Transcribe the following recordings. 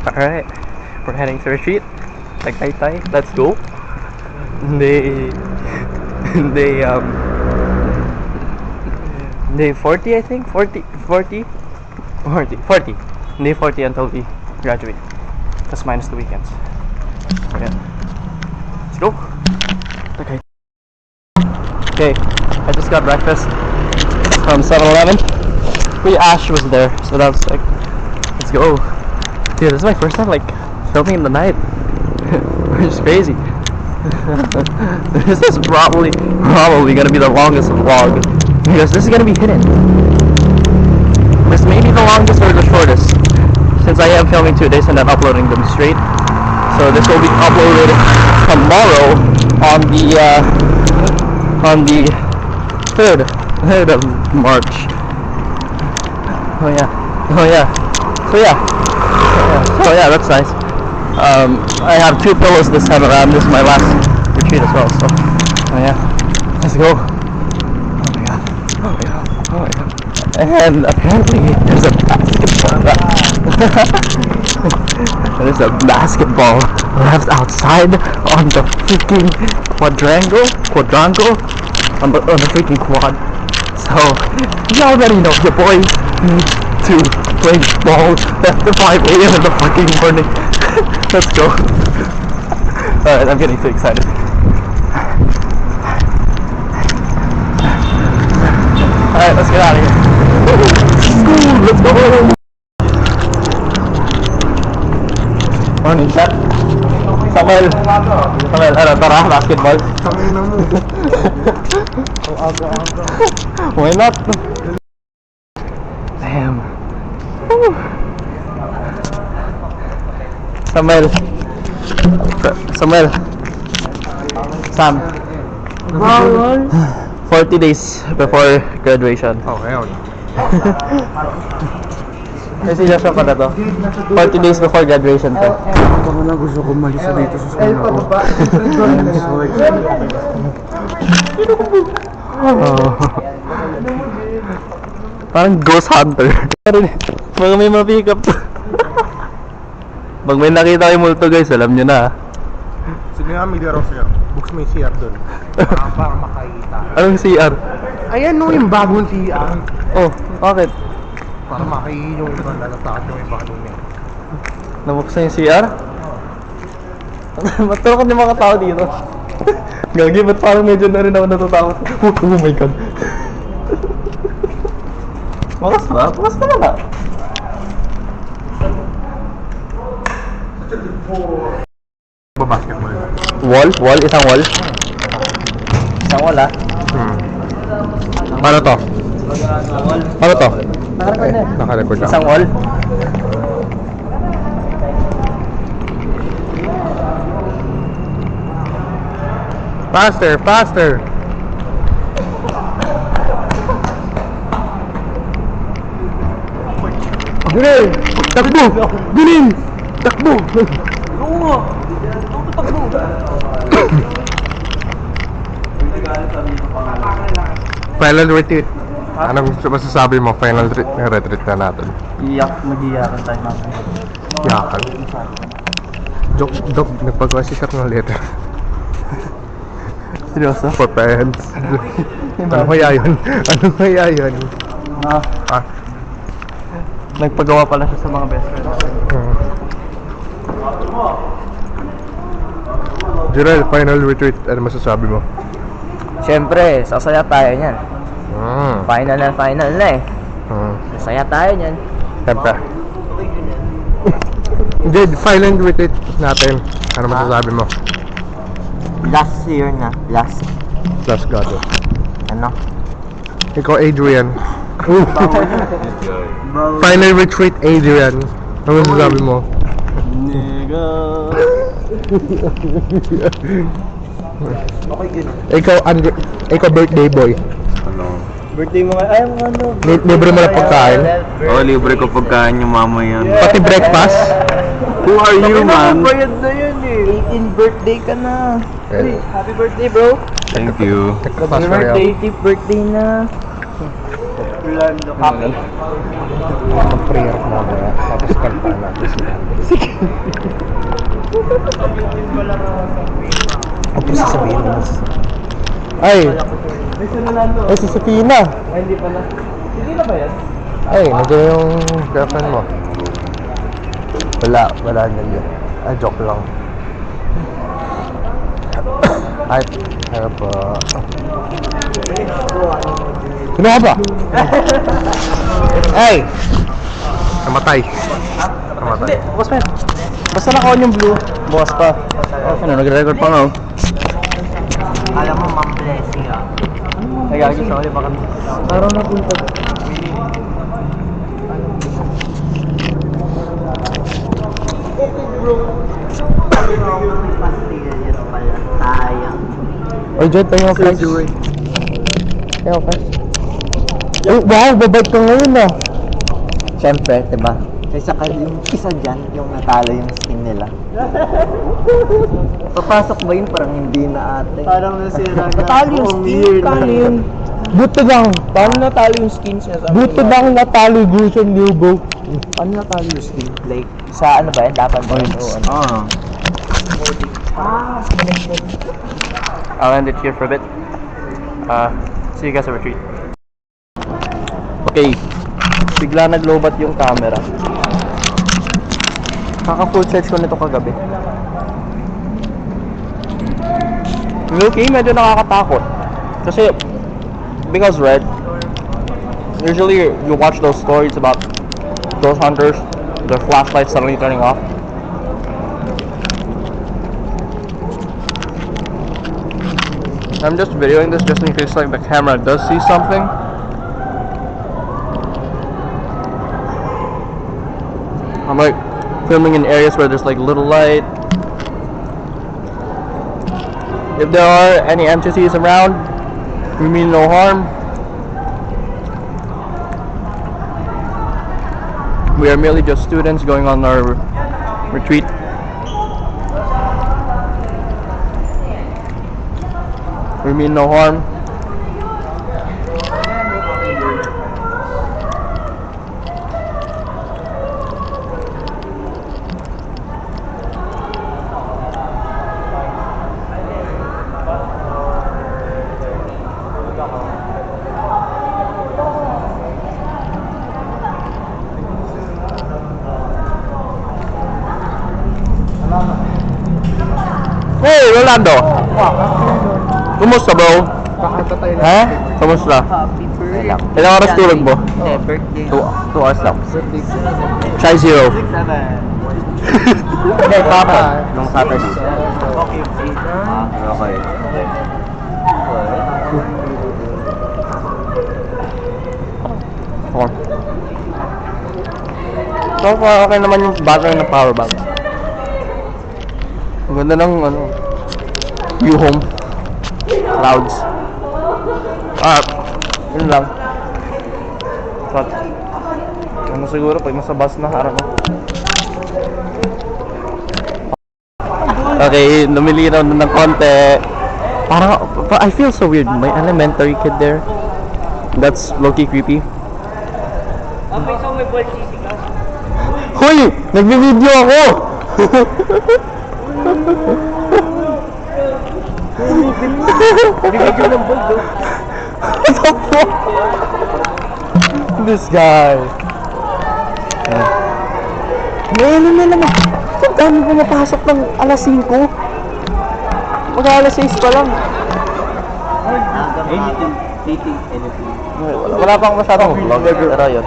Alright, we're heading to retreat. Tagaytay, let's go. Day 40, I think? 40. Day 40 until we graduate. That's minus the weekends. Yeah. Let's go. Okay. Okay, I just got breakfast from 7-Eleven. Ash was there, so that was like, let's go. Dude, this is my first time like filming in the night. Which is crazy. This is probably gonna be the longest vlog because this is gonna be hidden. This may be the longest or the shortest since I am filming 2 days and then uploading them straight. So this will be uploaded tomorrow on the 3rd of March. Oh yeah, that's nice. I have 2 pillows this time around. This is my last retreat as well, so yeah, let's go. Oh my god. And apparently there's a basketball left outside on the freaking quadrangle on the freaking quad. So you already know your boys need to play ball at 5 a.m. in the fucking morning. Let's go. Alright, I'm getting too excited. Alright, let's get out of here. Let's go! Morning, chat. Samuel, tara, basketball. Why not? Damn. Samuel. Sam. 40 days before graduation. Oh, hell. Kasi Joshua pala to. 40 days before graduation to. Baka na gusto ko malis dito sa school ako. Parang ghost hunter. Mga may ma-pick up. Pag may nakita kayo multo guys, alam nyo na. Sige nga, may laro sa'yo. Books may CR dun. Para makakita. Anong CR? Ayan no, yung bagong CR. Oh, bakit? Para makikita yung nalatakot yung bagong niya. Nabuksan yung CR? Ba't tulakot yung mga tao dito? Gagi, ba't parang medyo na rin ako natatakot? Oh my god. Bakas ba? Bakas ba na? Basketball. Wall? Isang wall? Isang wall ah? Paano to? Paano to? Nakarecord na. Isang wall? Faster! Gunin! Takbo! Gunin! Takbo! Final retreat. Anong masasabi mo? Final retreat na natin. Mag-iyakan tayo natin. Yakan. Dok, nagpagawa si Sir ng letter. Seryoso? For parents. Ano kaya yun? Nagpagawa pala siya sa mga best friends. Jirel, final retreat. Ano masasabi mo? Siyempre, sasaya tayo niyan. Final na eh. Masaya tayo niyan. Siyempre. Jed, final retreat natin. Ano masasabi mo? Last year na. Last. Last God. Ano? Ikaw, Adrian. Final retreat, Adrian. Ano masasabi mo? Nigga. Ikaw birthday boy. Birthday mo nga. Ay, ano? Libre mo na pagkain. Libre ko pagkain yung mama yan. Pati breakfast. Who are you, man? Bayad na yun eh. 18th birthday ka na. Okay. Happy birthday, bro. Thank you. Happy birthday, 18th birthday na. Mag-prayer ka mamaya. Tapos kanta na. Ano po sasabihin mo? Ay! Ay, si Safina! Ay, hindi pala. Hindi na ba yan? Ay, nandiyan yung girlfriend mo. Wala na yun. Ah, joke lang. Ay, ano po? Sino ka ba? Ay! Namatay. Namatay. Bukas pa yan. Basta naka-on yung blue. Bukas pa. Ano, nag-record pa nga oh. Alam mo, Ma'am Blessing ah. Nagagis ako yung baka. Araw na punta. Ay, Jed, tayo mga flash. Tayo mga flash. Oh, wow, babait ka ngayon ah. Siyempre, diba? Kaysa yung isa dyan, yung natalo yung skin nila. Papasok ba yun? Parang hindi na ate. Parang nasira na. Natalo yung skin, kanin. Buto lang. Paano natalo yung skins niya? Buto lang natalo yung Gusion Nubo. Paano natalo yung skin? Like, sa ano ba yan? Dapat ba yun? Oo, ano? I'll end it here for a bit. See you guys at retreat. Okay. Bigla naglobat yung camera. Kaka-full charge ko nito kagabi. Okay, medyo nakakatakot. Kasi, because Red, usually you watch those stories about those hunters, their flashlights suddenly turning off. I'm just videoing this just in case like the camera does see something. I'm like filming in areas where there's like little light. If there are any entities around, we mean no harm. We are merely just students going on our retreat. We mean no harm. Hey, Rolando! Kumusta, bro? Ha? Kumusta? Happy birthday. Ilang oras tulog mo? Hindi, birthday. 2 hours lang. Try 0. Hindi, papa. Nung Saturday. Okay. Okay. So far, okay naman yung battery ng power bank. Ang ganda ng ano, view home. Clouds. Yun lang. But, ano siguro pag nasa bus na harap mo. Okay, lumilinaw na ng konti. Parang, I feel so weird. May elementary kid there. That's low-key creepy. Hoy! Nagbi-video ako! Bibigyan ng buldo. What the fuck? This guy. Ngayon na naman. Ang dami pumapasok ng alas 5. Mag-alas 6 pa lang. Anything. Wala pang masyadong vlog. Pero yun.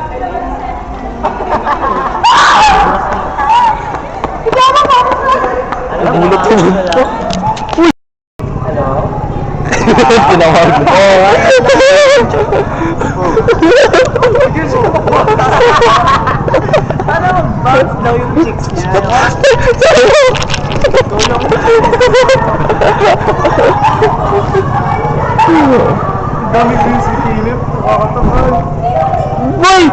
Bulot ko. Uy! Tinawag mo. Ano, bounce daw yung chicks niya. Dami views si Philip. Nakakatakan. Boy!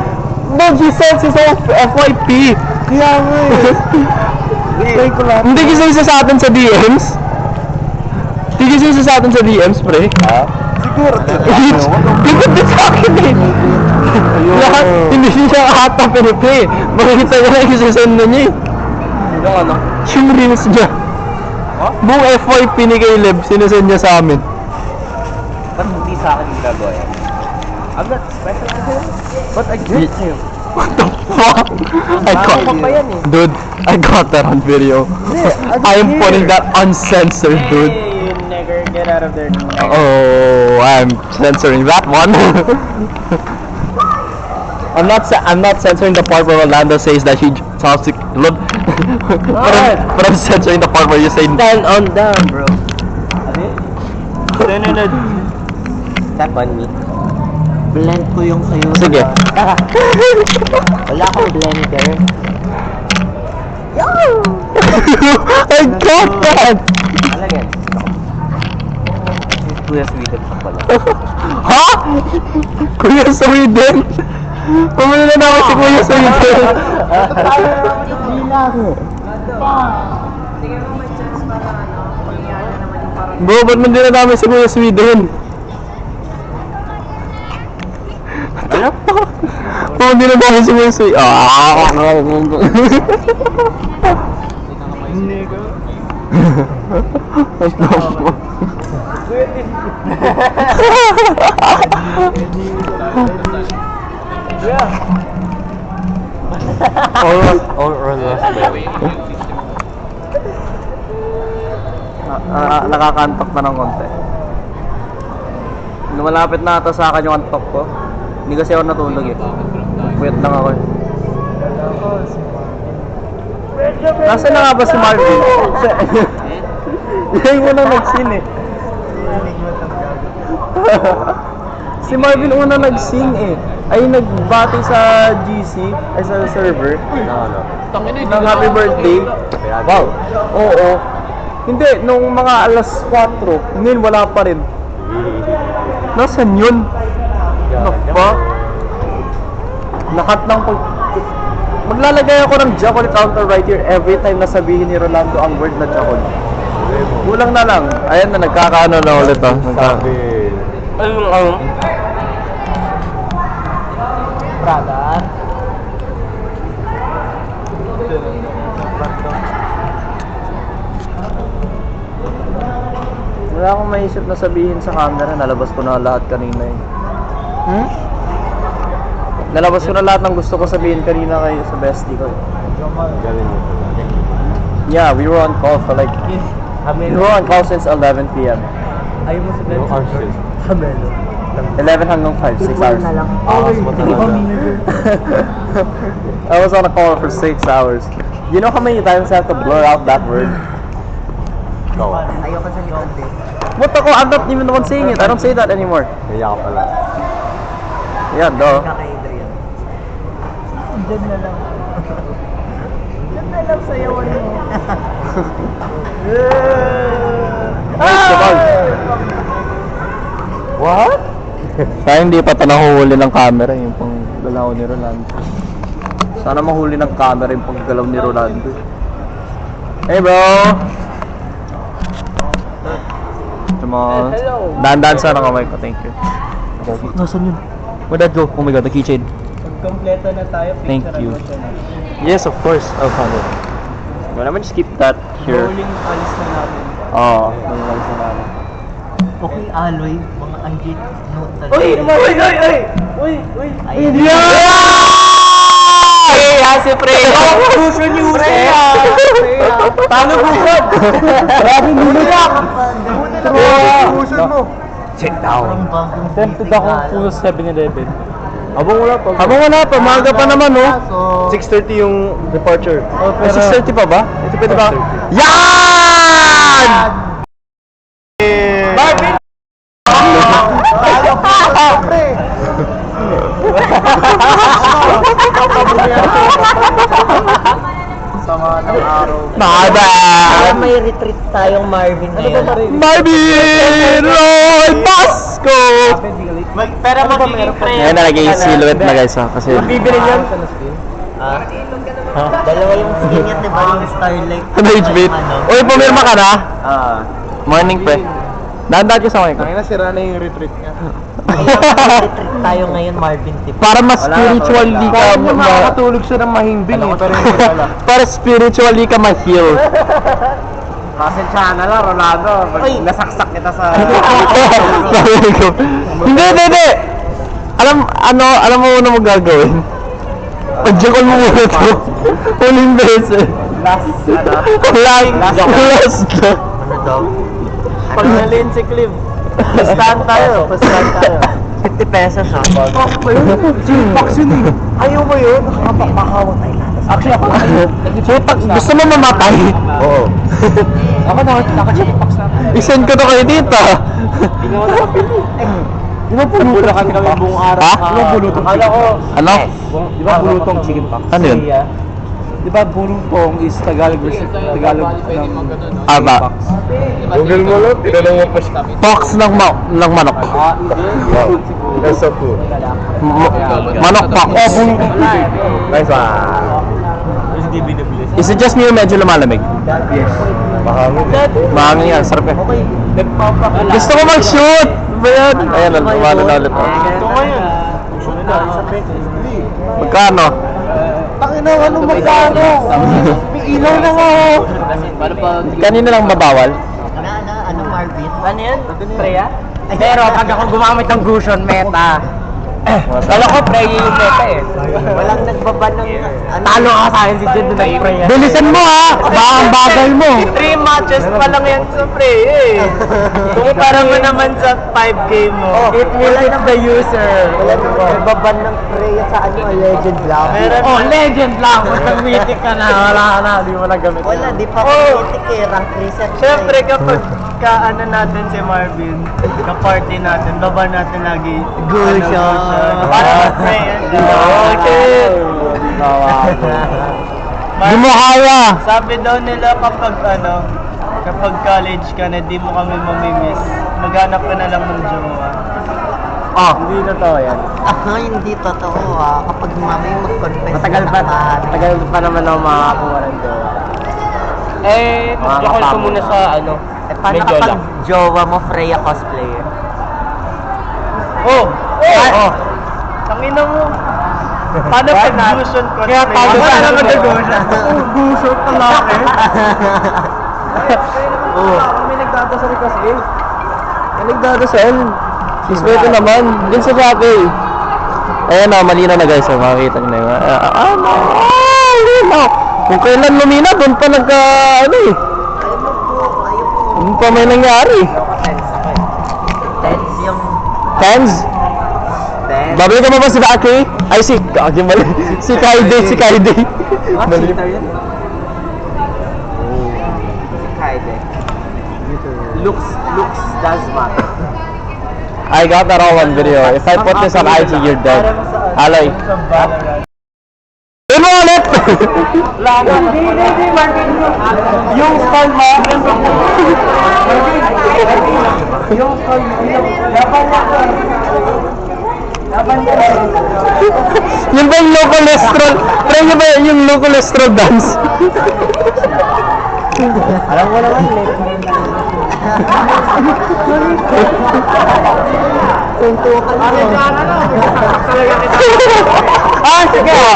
No, he sends his own FYP. Kaya nga eh. Reply ko lang. Hindi kasi isa sa atin sa DMs. Hindi kasi isa sa atin sa DMs, pre. Ha? Siguro. Hindi ko din sa akin eh. Lahat, hindi siya ata piniplay. Makikita niya lang yung sisend na niya. Yung ano? Yung reels niya. Buong FYP ni Caleb, sinesend niya sa amin. Ba't hindi sa akin ginagawa yan? I'm not special to him. But I get him. What the fuck? I got pa yan eh. Dude, I got that on video. I am putting that uncensored, dude. Hey, you nigger, get out of there. Oh, I'm censoring that one. I'm not censoring the part where Orlando says that he talks to but I'm censoring the part where you say Stand on down, bro. No. Tap on me. Blend ko yung sayo. Sige. Wala akong blender. I got that! Ano yan? Kuya Sweden pa pala. Ha? Kuya Sweden? Pumili na naman si Kuya Sweden. Bro, ba't mo din na namin si Kuya Sweden? Ano pa? Ba't hindi na namin si Kuya Sweden? Or last baby. Nakakantok na ng konti. Lumalapit na ata sa akin yung antok ko. Hindi kasi ako natulog eh. Puyat lang ako. Nasaan na nga ba si Marvin? Yan mo na nag-scene eh. Si Marvin una nag-sing eh. Ay nagbati sa GC, ay sa server. Ng happy birthday. Wow. Oo. Hindi, nung mga alas 4, ngayon wala pa rin. Nasaan yun? Napa? Lahat ng maglalagay ako ng Jackal counter right here every time na sabihin ni Rolando ang word na Jackal. Kulang na lang. Ayan na, nagkakaano na ulit ah. Brother. Wala akong maisip na sabihin sa camera. Nalabas ko na lahat kanina eh. Nalabas ko na lahat ng gusto ko sabihin kanina kayo sa bestie ko. Yeah, we were on call for like... We were on call since 11 p.m. Ayaw mo sa bed? Hamelo. 11 hanggang 5, 6 hours. na lang. I was on a call for 6 hours. You know how many times I have to blur out that word? Ayoko sa likod din. What ako? I'm not even the one saying it. I don't say that anymore. Kaya ka pala. Yeah, duh. Kaka-Adrian. Diyan na lang. Diyan na lang sayawan mo. What? Sana hindi pa ito nahuhuli ng camera yung panggalaw ni Rolando. Sana mahuli ng camera yung panggalaw ni Rolando. Hey bro! Hello. Dahan-dahan sana kamay ko, thank you. Nasaan yun? Where'd that go? Oh my god, the keychain. Pagkompleto na tayo, Thank picturean you. mo siya na. Yes, of course. I'll find it. Well, I'm gonna just keep that here. Rolling alis na natin. Oo, nalalag sa namin. Okay, Aloy. Mga anjit. Note talaga. Uy! Uy! Uy! Ayun. Si Freya! Puso ni Freya! Talo bukod! Maraming nilulak! Puso mo! Sit down. Tempted ako puso 7-Eleven. Habang wala pa, maaga pa naman, oh. 6:30 yung departure. Oh, 6:30 pa ba? Ito pwede ba? Yan! Marvin! Sama ng araw. Baba! May retreat tayong Marvin ngayon. Marvin! Lloyd Basco! Pero magiging Freya. Ngayon nalagay yung silhouette na guys, ha? Kasi... Bibili yan? Dalawa yung skin niya, diba? Yung Starlight. Ano HB? Uy, pumirma ka na? Ah. Morning, pre. Dahan-dahan ka sa mic ko. Ang nasira na yung retreat niya. Retreat tayo ngayon, Marvin Tip. Para mas spiritually ka Makakatulog siya ng mahimbing eh. Pero hindi pala. para spiritually ka ma-heal. Pasensya na lang, Ronaldo. Nasaksak kita sa... Sabi ko, hindi. Alam mo una mo gagawin? Pag-jokol mo muna ito. Huling beses. Last na. Ano daw? Pag nalin si Cliff, pastahan tayo. 50 pesos ha. Box yun eh. Ayaw mo yun? Nakakapakawa tayo. Actually, ako Gusto mo mamatay? Oo. Ako naka-checkbox na. I-send ko to kayo dito. Hindi nga ako nakabili. Di ba pulutan kami buong araw? Ha? Di ba pulutong? Akala ko. Ano? Di ba pulutong chicken pox? Ano yun? Di ba pulutong is Tagalog versus Tagalog ng Aba. Google mo lang, tinanong mo pa siya. Box ng manok. Wow. That's so cool. Manok box. Nice one. Is it just me or medyo lumalamig? Mahangin. Mahangin yan, sarap eh. Gusto ko mag-shoot! Ba yan? Ayan, lumalo na ulit. Ito ngayon. Magkano? Takina, ano magkano? May ilaw na nga. Kanina lang mabawal? Ano, Marvin? Ano yan? Freya? Pero pag ako gumamit ng Gusion Meta, kala ko Freya yung meta eh. Walang nagbaban ng... Talo ka sa akin si Jed na nag-Freya. Bilisan mo ha! Baka ang bagal mo! 3 matches pa lang yan sa Freya eh. Kumpara mo naman sa 5k mo. It means it's the user. Walang nagbaban ng Freya sa ano, legend lang. Oh, legend lang. Kung nag-mythic ka na, wala ka na. Di mo na gamit. Wala, di pa Oh. politik eh. Rank reset. Siyempre kapag ka-ano natin si Marvin, ka-party natin, baba natin lagi. Gusion. Para Freya. Okay. Di mo kaya! Sabi daw nila kapag college ka na di mo kami mamimiss, maghanap ka na lang ng jowa. Hindi totoo yan. Hindi totoo ha. Kapag mamay mag-confess Matagal pa naman ako makakakuha ng jowa. Mag-jokol ko muna sa Paano medyo kapag lang. jowa mo Freya cosplayer? Tangina mo. Paano pag Gusion cosplay? Kaya tago ka na mag-Gusion. Gusion talaki. May nagdadasal kasi. May nagdadasal. Sisweto naman. Din sa Shopee. Ayan na, malinaw na guys. Makikita nyo na yun. Malinaw. Kung kailan lumina, doon pa doon pa may nangyari. Tense yung... Tens? Tense. Babay ka mo ba si Aki? Ay, si mali. Si Kaide. Mali. Kaide. Looks does matter. I got that all on video. If I put this on IG, you're dead. Alay. Yun mo ulit! Hindi, Marvin. Yung stall mo. Yung stall mo. Yun ba yung low cholesterol? Try nyo ba yung low cholesterol dance? Alam mo naman, Sige!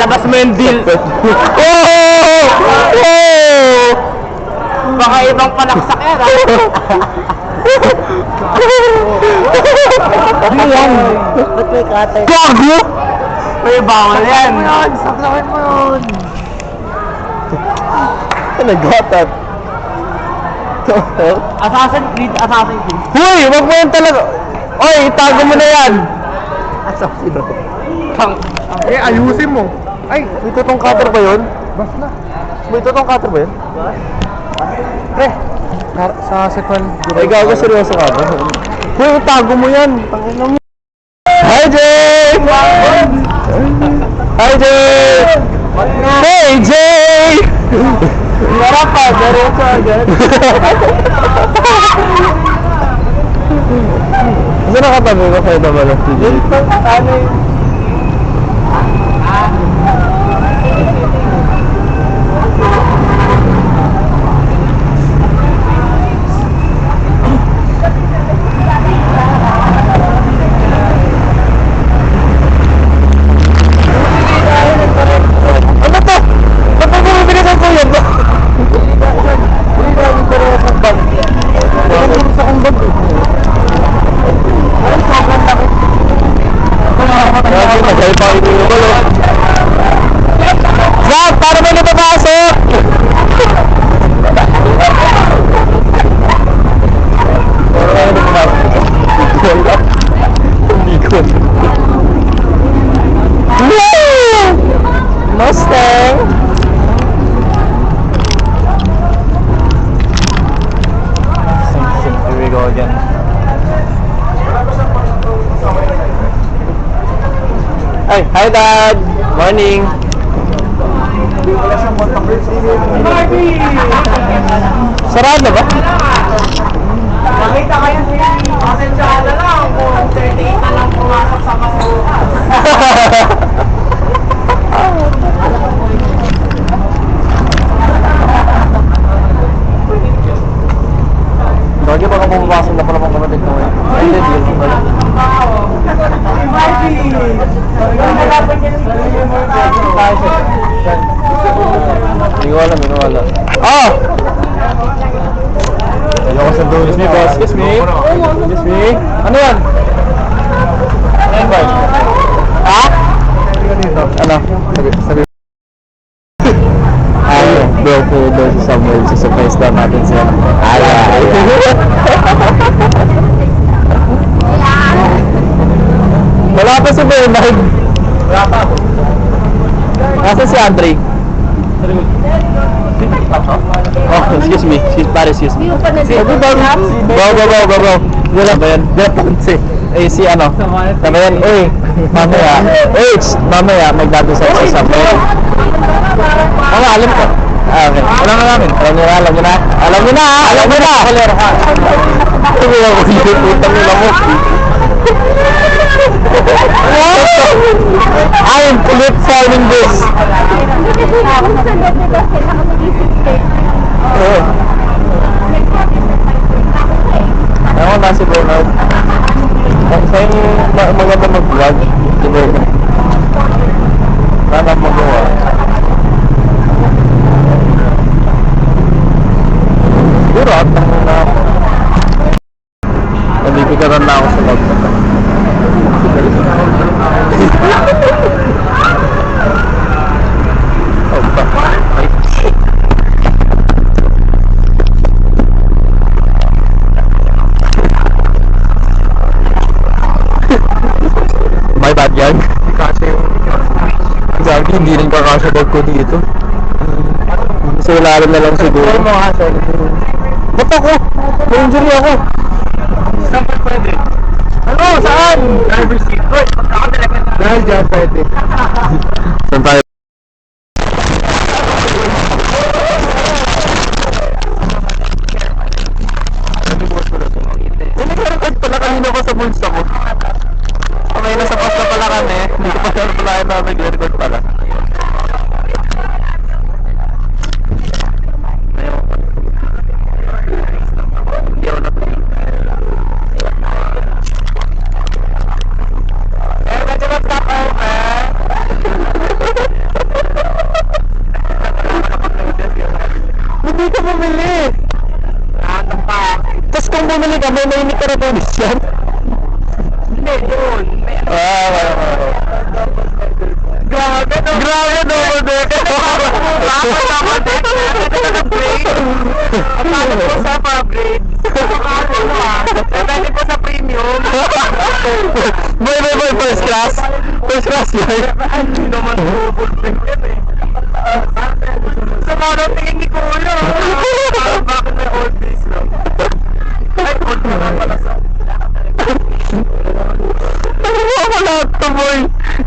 lalabas mo yung deal. Oh! Baka ibang palaksak yan, ha? Ano yan? Ba't may cutter? Gago! May bawal yan. Saklakin mo yun! Ano got Assassin's Creed. Huy! Wag mo yan talaga! Oy! Itago mo na yan! Ayusin mo. Ay! May totoong cutter ba yun? Basta. May totoong cutter ba yun? Pre! Sa second... Ay gago, seryoso ka ba? Huy! Itago mo yan! Tangina mo! Hi Jay! Hi Jay! Hey Jay! Wala pa! Diretso agad! Saan nakatabi ko kayo naman ang si Jay? Tagal pa ito yung gulo. Zach, para mo napapasok! Mustang! Here we go again. Ay, hi Dad! Morning! Sarado ba? Nakita kayo si Asensyada lang kung 38 na lang pumasok sa masuka. Bagay baka pumapasok na pala mga kapatid ko eh. Ay, hindi, deal ko pala. Hindi ko alam. Oh! Ayoko sa doon. Excuse me, boss. Excuse me. Excuse me. Ano yan? Ano yan, boy? Ha? Ano? Sabi. Ay, bro po doon sa Samuel. Surprise daw natin siya. Ay. Wala pa si Bernard. Wala pa. Nasaan si Andre? Oh, excuse me. Excuse me. Bro. Wala ba yan? Japanse. Eh, si ano? Tama yan. Uy, mamaya magdadasal sa Samuel. Oo, alam ko. Okay. Alam mo na. Alam mo na. Kalero ka. Tumiwa ko yung putang nila mo. I am lip forming this. Ako na si Bernard. Sa'yo maganda mag-vlog. Si Bernard. Sana magawa. Siguro at nabibigatan na ako sa vlog. My bad yan. Sabi hindi rin kakasya bag ko dito. Sa ilalim na lang siguro. Ba't ako? May injury ako. Saan pa pwede? Ano? Saan? Driver seat. Uy, pagkakadalaga na. Dahil dyan pwede. Saan tayo? Nagkaroon pala kanina ko sa bulsa ko. Okay, nasa pas na pala kami. Hindi ko pala na nag-record pala. Hindi ka bumili! Tapos kung bumili ka, may mainit ka na bonus yan? Hindi, yun. Wala. Grabe, double deck! Double deck! Akala ko sa upgrade. Akala ko sa premium. Boy, first class. First class yan. Hindi naman double deck yan eh. Sa mga tingin ni Kuya. Bakit may old days lang? Ay, old na lang pala sa. Ako lahat to, boy.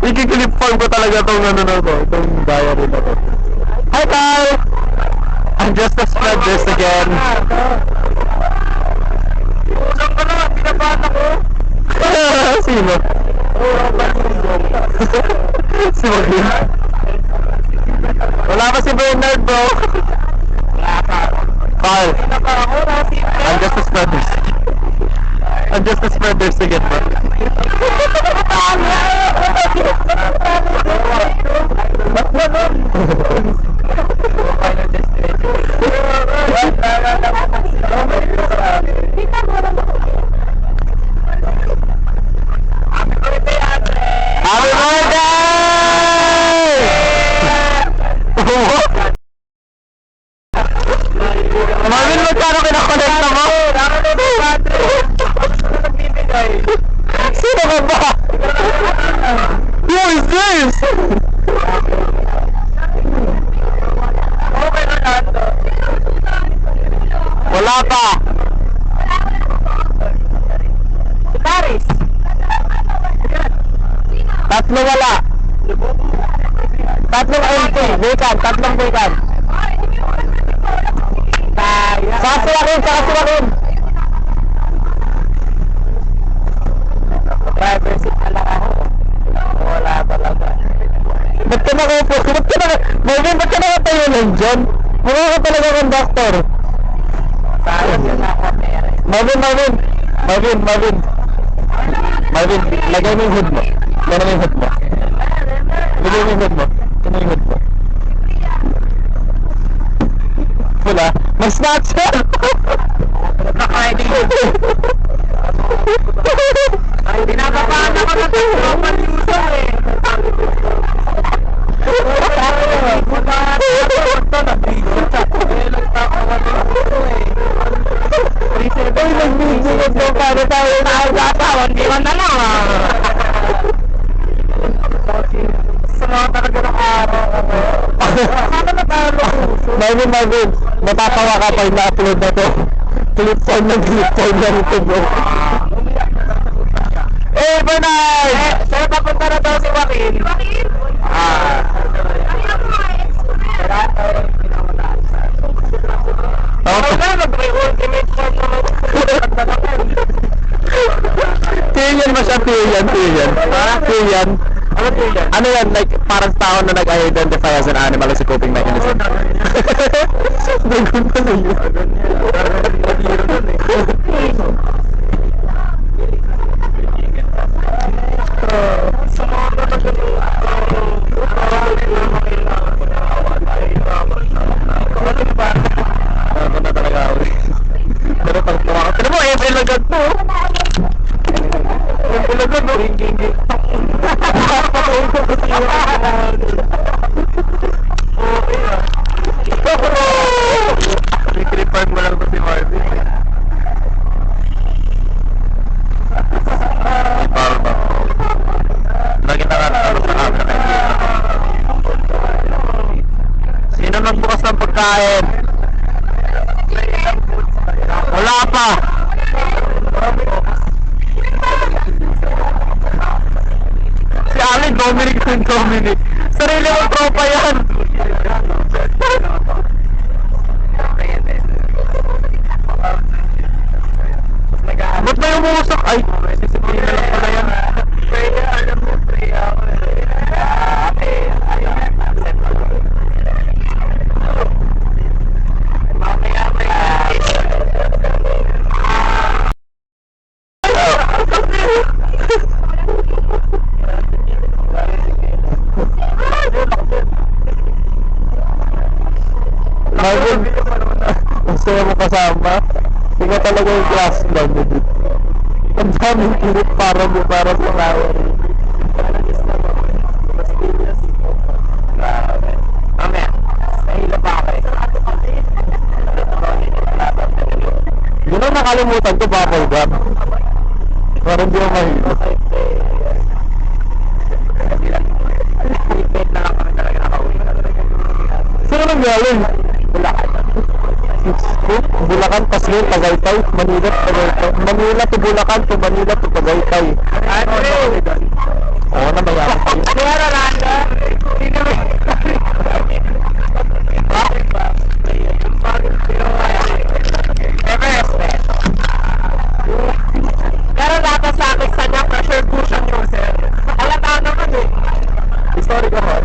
Ikiklip farm ko talaga itong itong diary na to. Hi, Carl! I'm just to spread this again. Usang ka naman, pinabahan ako. Sino? Si Magin. Wala pa si Bernard, bro. Wala pa. Carl. I'm just to spread this. I'm just to spread this again, bro. Happy birthday! Sino ka ba? Who is this? Wala pa. Paris! Tatlo wala. Tatlong empty. Bukan. Tatlong bukan. Saka sila rin. Driver seat na lang ako. Wala talaga. Ba't ka nakaupo? Marvin, ba't ka nakatayo lang dyan? Mukha ka talaga conductor. Sayang yun na camera. Marvin, lagay mo yung hood mo. Lagay mo yung hood mo. Wala. Mag-snatcher! Naka-ID. Ay, binababaan ako ng tropa ni Uso eh. Ay, nag-video mo paano tayo Nakasawan, di man na lang ah. Sa mga talaga ng araw ako. Sana na tayo Uso? Marvin, matatawa ka pag na-upload na to. Clip time na ito, bro. Eh, Bernard! Sa'yo papunta na daw si Joaquin. Pillian ba siya? Pillian. Ano yan? Like, parang tao na nag-identify as an animal as a coping mechanism. Dragon pa na yun. Ako na talaga ako. Pero pag tuwa ka, pero mo, April agad po. April agad, no? Recrepan mo lang to si Marvin. Si Barba. Nakita ka sa camera. Sino nagbukas ng pagkain? Wala pa. Si Ali, Dominic. Sarili mong tropa yan. Ba't may umuusok? Ay, sisipinan lang pala yan. Marvin, ang saya mo kasama. Ikaw talaga yung class lang mo dito. Ang daming pinit para sa kaya. Mamaya, nahila pa ako eh. Yun ang nakalimutan ko, bubble gum. Parang di ako mahilo. Sino nang galing? Bulacan, Pasig, Tagaytay, Manila to Tagaytay. Manila to Bulacan to Manila to Tagaytay. Oo na, mayaman tayo. Pero dapat sa akin sa niya, pressure cushion yung sir. Alata naman eh. History ka man.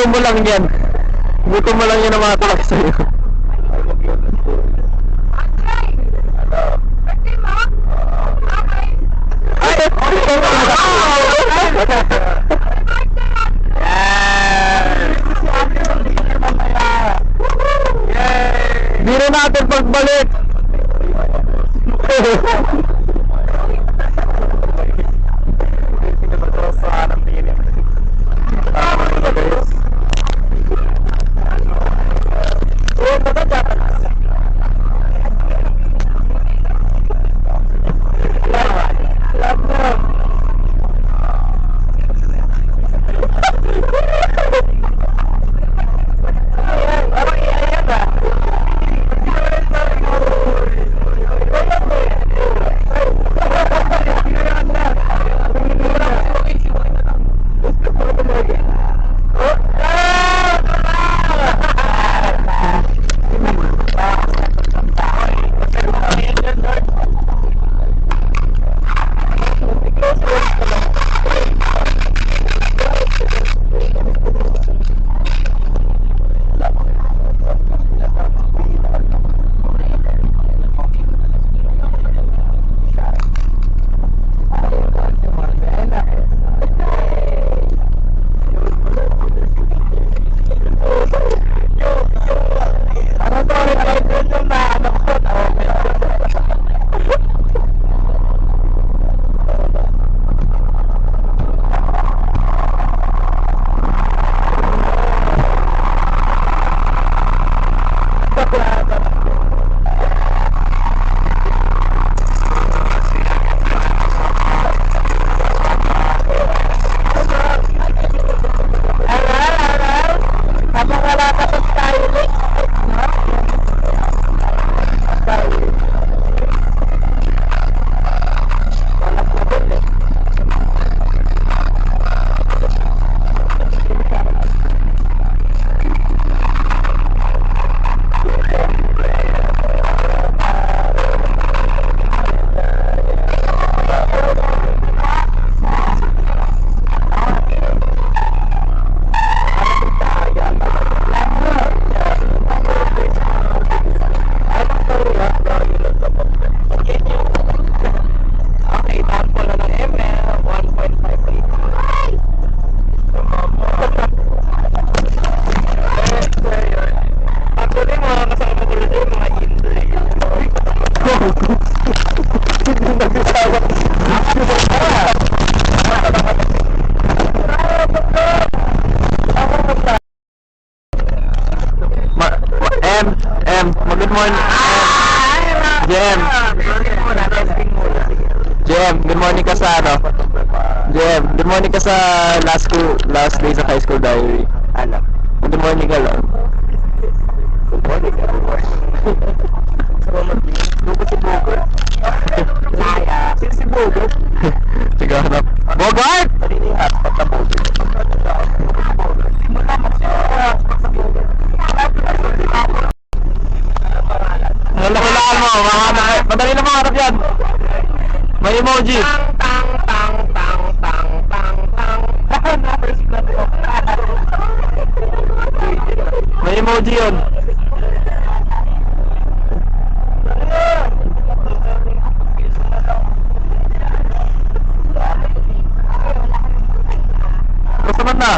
Gutom mo lang yan. Gutom mo lang yan ang mga talaga sa'yo. Biro natin pagbalik. Good morning. Jem, good morning ka sa ano? Jem, good morning ka sa last day sa high school diary. Alam. Good morning ka lang. Good morning ka. Lugo si Bogo. Laya. Si Bogo. Sige, hanap. Bogart! Palinihat, pagkabogo. Hulaan mo, madali na mahanap yan. May emoji. Tang tang tang tang tang tang tang. May emoji yun. Gusto man na.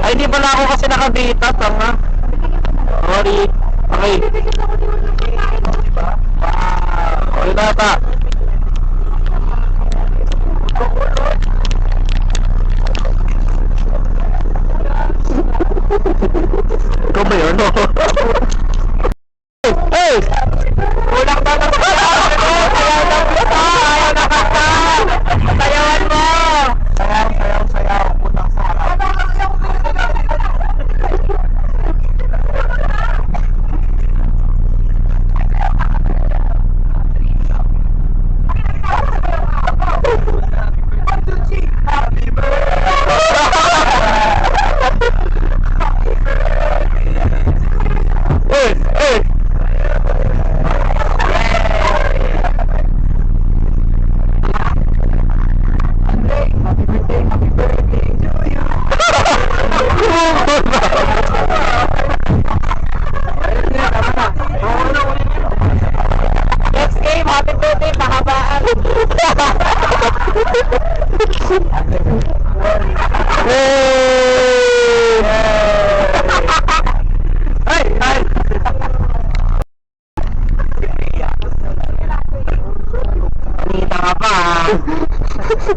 Ay, di pala ako kasi nakabita, tanga. Sorry. Okay. Sorry, tata. Ikaw ba yun? Hey! Kulang ba ng ayaw na pita! Ayaw na kata! Sayawan mo! Sayaw! Putang sarap.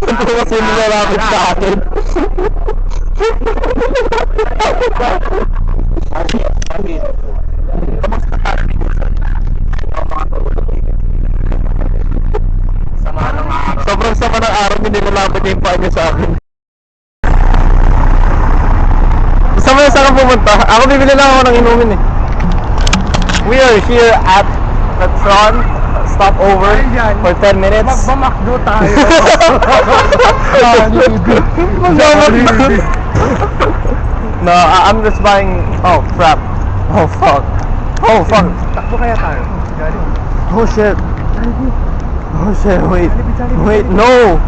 Ito kasi nilalapit sa akin. Sobrang sama ng araw, nilalapit niya yung paa niya sa akin. Gusto mo yung saan ka pumunta? Ako bibili lang ako ng inumin eh. We are here at Petron stopover for 10 minutes. Magmamakdo tayo. No, I'm just buying. Oh crap. Oh fuck. Oh fuck. Takbo kaya tayo. Oh shit. Oh shit. Wait. Wait. No.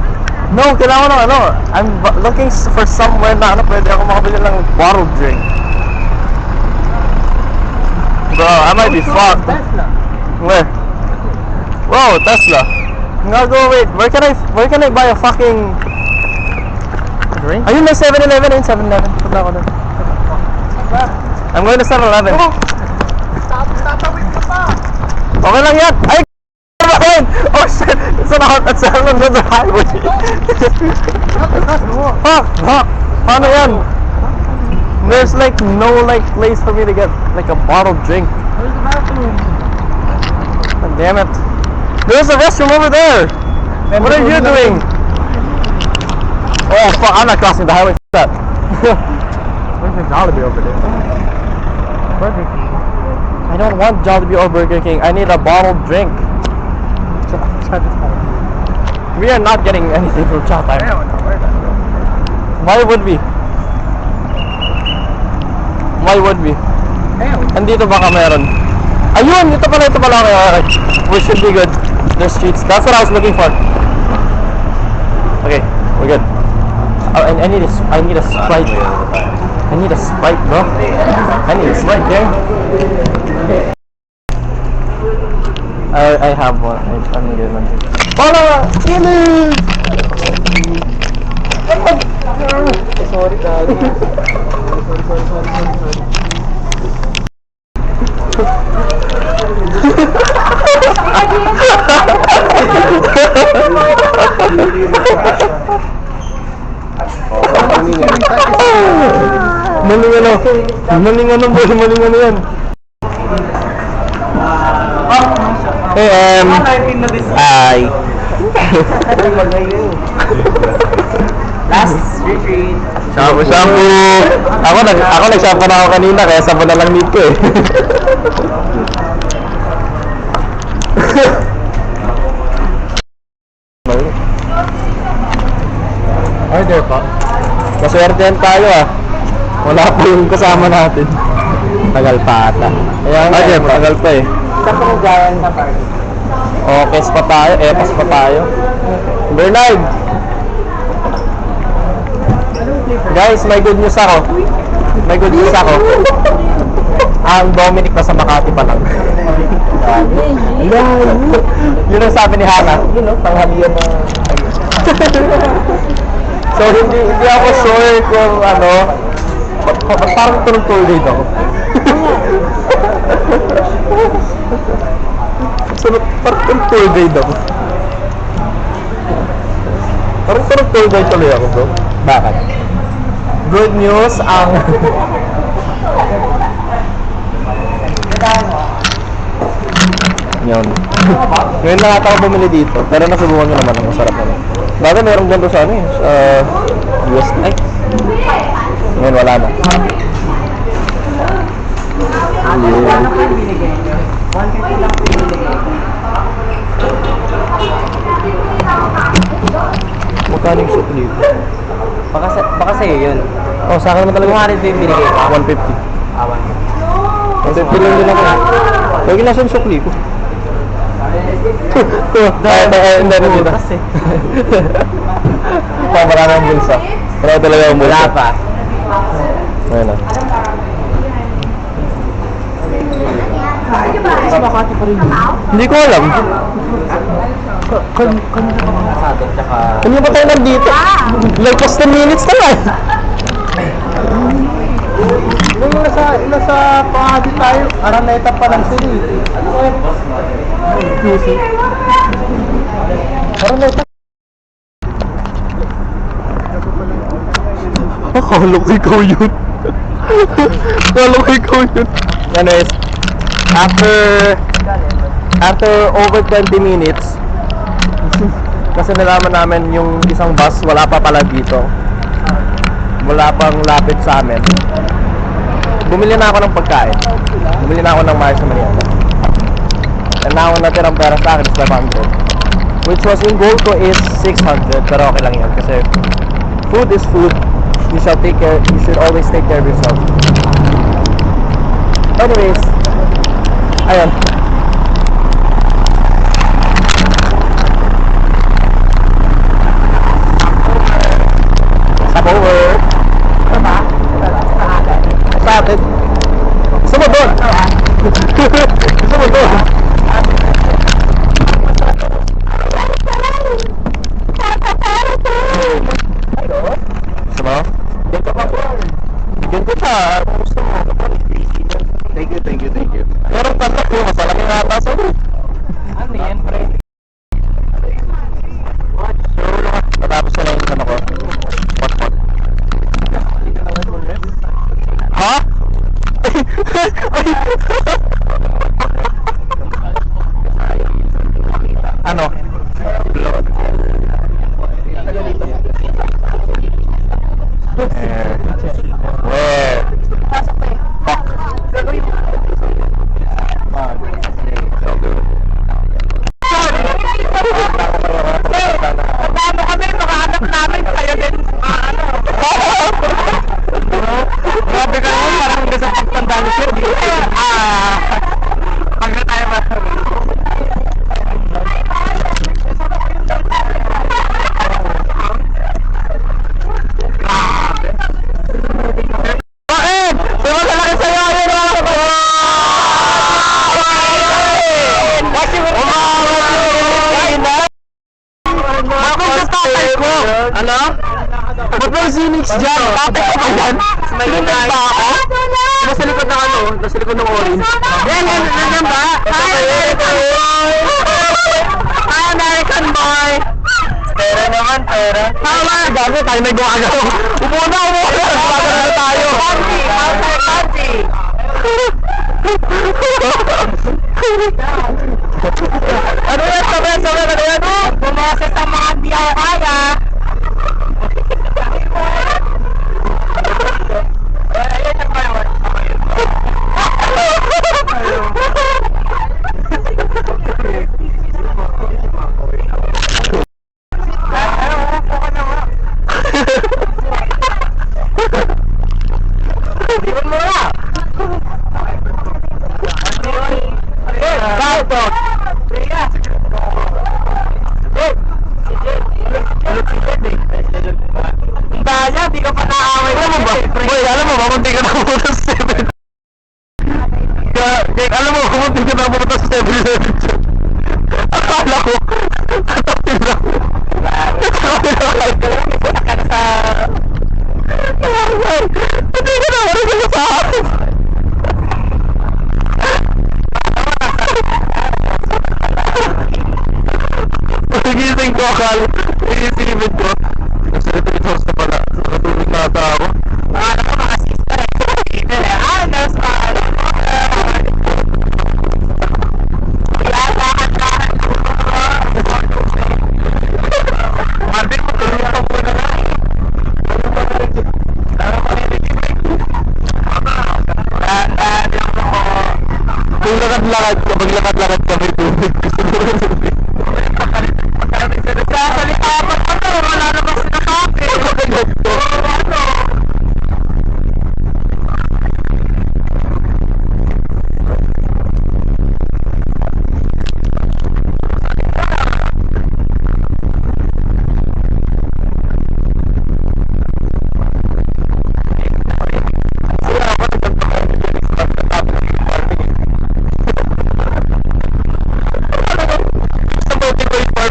No, kailangan ko ng ano. I'm looking for somewhere na ano pwede ako makabili ng bottled drink. Bro, I might be fucked. Where? Whoa, Tesla. No, go wait. Where can I buy a fucking drink? Ayun, may 7-Eleven. Ayun, 7-Eleven. Punta ako doon. I'm going to 7-Eleven. Tatawid ka pa. Okay lang yan. Ay, oh shit. It's on the highway. Fuck. Paano yan? There's like no place for me to get like a bottled drink. Where's the bathroom? God damn it. There's a restroom over there. What are you doing? Oh fuck, I'm not crossing the highway. What's that? Where's the Jollibee over there? Burger King. I don't want Jollibee or Burger King. I need a bottled drink. We are not getting anything from Chatime. Why would we? Why would we? Andito baka meron. Ayun! Ito pala. Okay. We should be good. There's streets. That's what I was looking for. Okay, we're good. Oh, and I need a Sprite. I need a Sprite, bro. I need a Sprite, there. I have one. I'm good. Para! Killer! Sorry, daddy. Sorry. Maling ano yan. Hey, hi. Last retreat. Shampoo. Ako nag-shampoo na ako kanina kaya sabon na lang need ko eh. Order pa. Maswertehan tayo ah. Wala pa yung kasama natin. Tagal pa ata. Order pa. Tagal pa eh. Sa panggayan na party. Okay, pa tayo. Epas pa tayo. Bernard! Guys, may good news ako. Ang Dominic nasa Makati pa lang. Yun ang sabi ni Hannah. Tanghalian na. So hindi ako sure kung ano. Parang turong tour date ako. So parang turong tour date ako. Parang turong tour date tuloy ako, bro. Bakit? Good news ang yun. Ngayon na ata ako bumili dito, pero nasubukan nyo naman, ang masarap naman. Dati meron ganito sa ano eh, sa US. Ay! Ngayon wala na. Magkano yung soup dito? Baka sa'yo yun. Oh, sa akin naman talaga. 200 yung binigay ko. 150. 150 lang din ako. Lagi na siyang sukli ko. Hindi na dito. Marami ang bulsa. Marami talaga ang bulsa. Wala pa. Ayun na. Sa Makati pa rin yun. Hindi ko alam. Kanina pa mga sa atin, tsaka... Kanina pa tayo nandito. Like, plus 10 minutes na lang. Yung nasa Pangadi tayo, Araneta pa lang sila eh. Ano ba yun? QC. Araneta. Akala ko ikaw yun. Akala ko ikaw yun. Anyways, after over 20 minutes, kasi nalaman namin yung isang bus wala pa pala dito. Wala pang lapit sa amin. Bumili na ako ng pagkain. Bumili na ako ng Mars sa Manila. And now, natirang pera sa akin is 500. Which was in goal ko is 600. Pero okay lang yun. Kasi food is food. You should always take care of yourself. Anyways, ayun. Stopover. Sa atin. Gusto mo doon? Gusto mo doon? Gusto mo? Bigyan ko pa. Gusto mo? Thank you. Pero tatak ko, masalaki nga ata sa ulo. Ano yan, pre? Matapos na lang yung ano ko. Pot. Ha? Ano? Paano kami? Makahanap namin kayo din. Grabe ka naman, parang hanggang sa pagtanda ni Sir. Hanggang tayo ba? Bakit? Diba malaki sa'yo? Ayun o! Bakit sa tatay ko? Ano? Ba't may Zinix dyan? Tatay ko ba yan? Sinunod ba ako? Nasa likod ng ano? Nasa likod ng orange? Yan, nandiyan ba? Hi, American boy! Hi, American boy! Pera naman, pera. Tama! Gago, tayo may gumagaw. Upo na! Gumagaw na tayo. Party! Ano yan? Sabi, ano yan? Bumasa sa mga di ako kaya. Di ka pa naaway. Alam mo ba? Boy, alam mo ba? Munti ka na pumunta sa 7. Alam mo, munti ka na pumunta sa 7-Eleven. Akala ko, tatapin lang. Munti ka na, wala ka sa akin. Pagising ko, akala. Iisipin ko. Nasa retreat house na pala. Nakatulog na ata ako. Ano ka mga sister? Nurse pa. Lahat. Marvin, matulog ka muna na. Kung lakad-lakad ka, maglakad-lakad ka may tubig. Gusto mo rin tubig. Sasalita pa ako, wala naman sinasabi. Ano?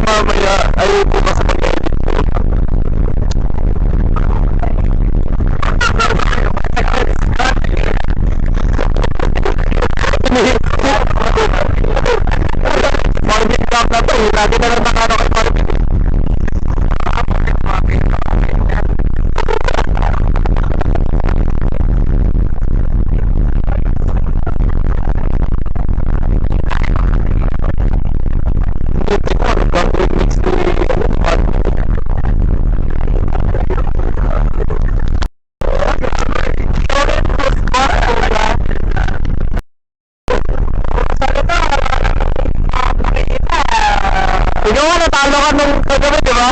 Mamaya ay bukas sa pag-edit ko. Marvin Camp na to eh. Lagi na lang nakano kay Marvin. Ikaw nga natalo ka nung kagabi, di ba?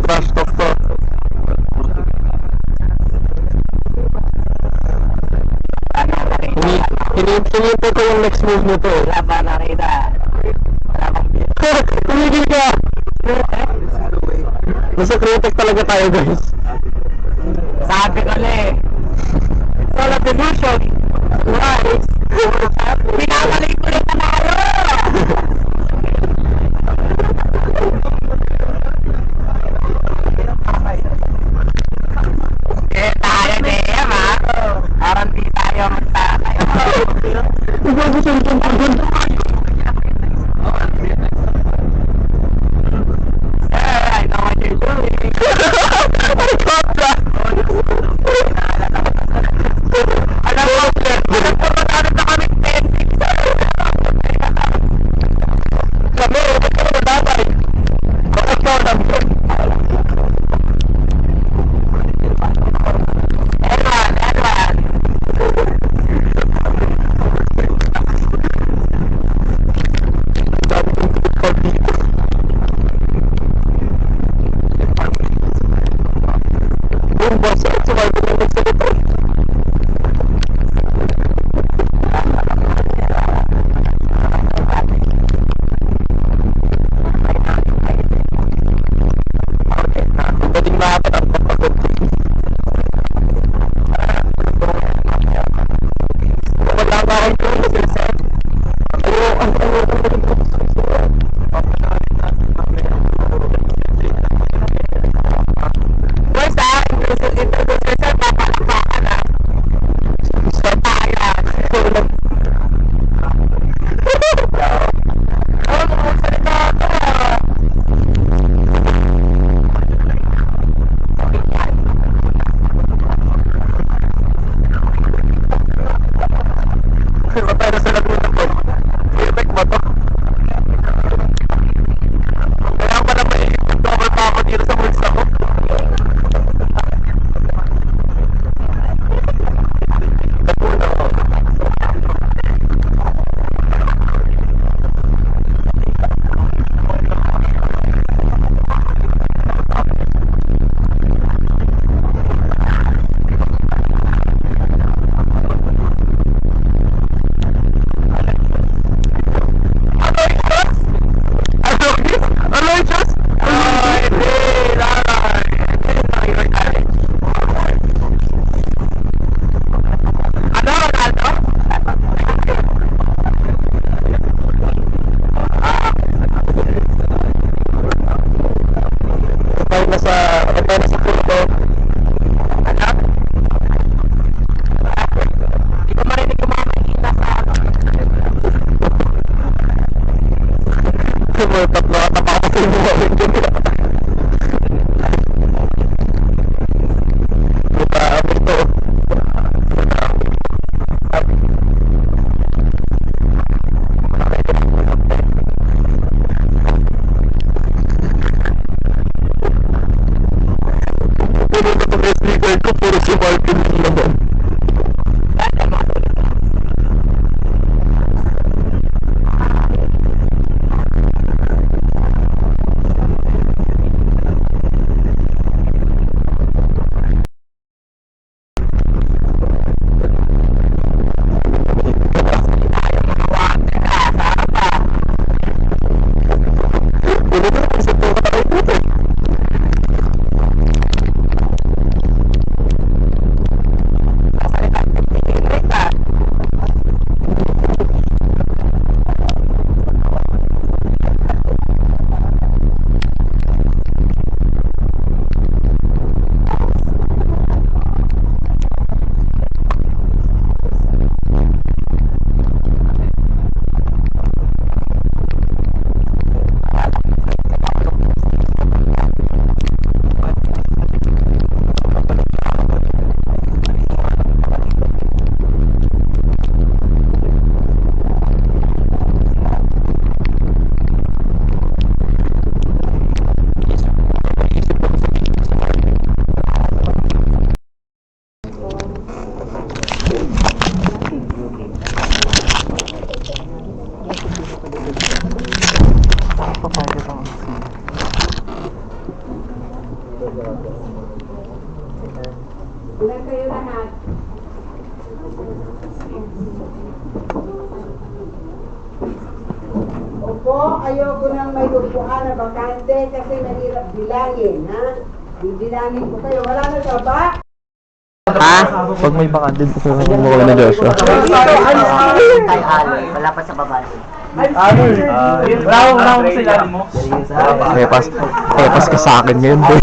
Brush talk to. Hinihintay ko yung next move nito. Wala ba nakita? Tumigil ka! Nasa creative talaga tayo, guys. Sabi ko na eh. It's all a delusion. Guys, pinamalik ko rin na tayo! Eh, tayo na yan, ha? Parang di tayo magtatay. I know what you're doing. Alam mo, magkano na kami 10. Kami, bakit ka na tatay? Bakit ka na Edwan. yung boss at sumay ko na nagsalita. Pwedeng maapat ang papagod. Wala ba kayo yung nagsalita? kayo lahat. Opo, ayoko nang may lupuan na bakante kasi mahirap bilangin, ha? Bibilangin ko kayo. Wala na ka ba? Ha? Pag may bakante, mo ka na Joshua. Kay Aloy, wala pa sa baba. Wala ko sila mo. Pas ka sa akin ngayon, boy.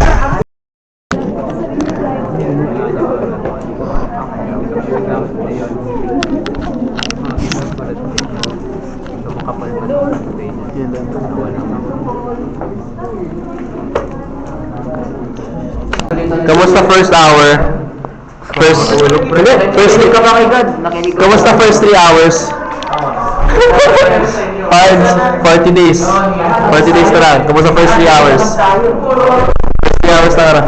Kamusta first hour? First ka ba kay God? Kamusta first 3 hours? Hard, 40 days. 40 days na lang. Kamusta first 3 hours? First 3 hours na lang.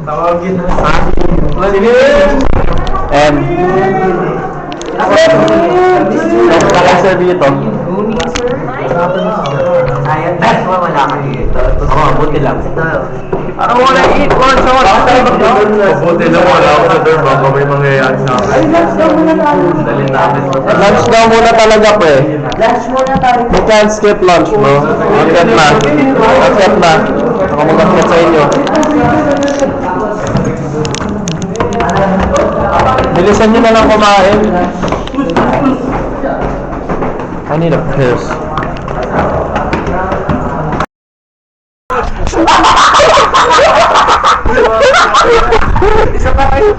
Tawagin na. Naka-sir dito. Ayun, wala ka dito. Oo, buti lang. Ano mo na eat lunch ako? Buti lang wala ako sa door. Baka may mangyayari sa akin. Lunch daw muna talaga po eh. Lunch muna tayo. You can't skip lunch, bro. Akit na. Akit na. Ako mag-akit sa inyo. Bilisan nyo na lang kumain. I need a piss. Isa pa kayo.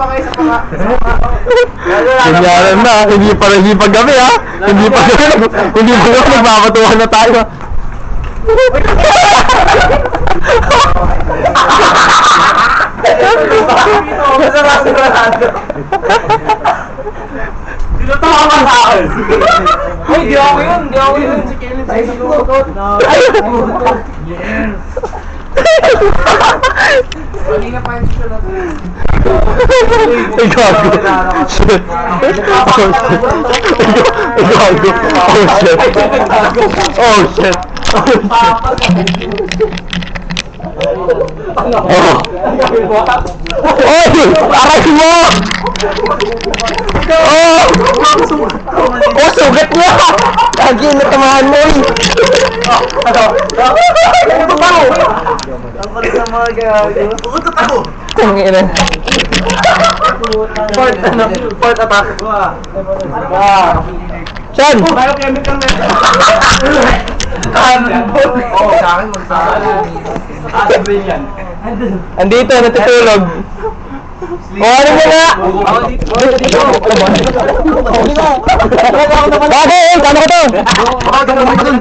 Ganyanan na, hindi pa gabi ha. Hindi pa gabi nagpapatuhan na tayo. Tinatawa ka sa akin. Ay, di ako yun. Si Kevin sa isang lukot. Yes. Kanina pa yung susunod. Ay, gago. Shit. Ay, gago. Oh, shit. Oh, shit. Oh. Oy! Aray mo! Oh! Oh, sugat niya! Lagi natamahan mo eh! Ang pala sa mga gago. Pukutot ako. Tangina. Port attack. Saan? Biochemical Oo, sa akin civilian. Andito, natutulog. O, ano mo nga? Bagay, kano ko to?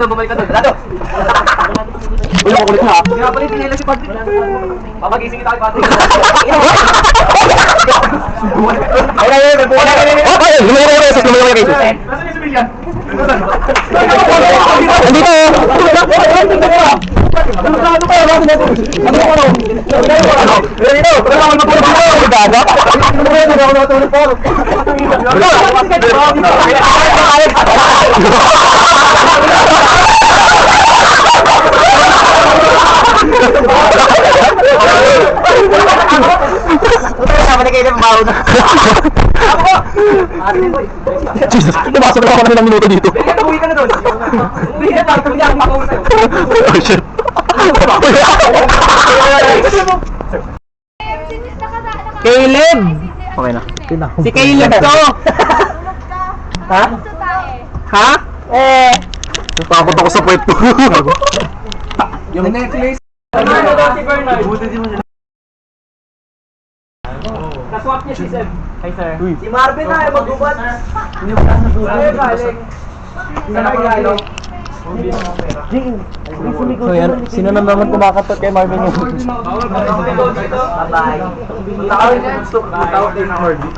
Bumalik ka doon. Lado. Uy, makulit ha. Kaya pala pinila si Patrick. Papagising kita kay Patrick. Ay, lumayo kayo, sis, lumayo kayo. Nasaan yung civilian? Andito. Jesus, tumasok na ako ng minuto dito. Uwi ka na doon. Uwi ka na doon. Hindi ako makausap. Oh shit. Caleb! Okay na. Si Caleb to! Ha? Ha? Natakot ako sa puwet ko. Yung necklace. Ano daw si Bernard? Buti di mo siya. Kaswap niya si Seb. Hi sir. Si Marvin na mag-ubat. Hindi mo na galing. Saan ka galing? So yan, sino na naman kumakatot kay Marvin yung? Bye-bye. Tawag niya. Tawag din ng Marvin.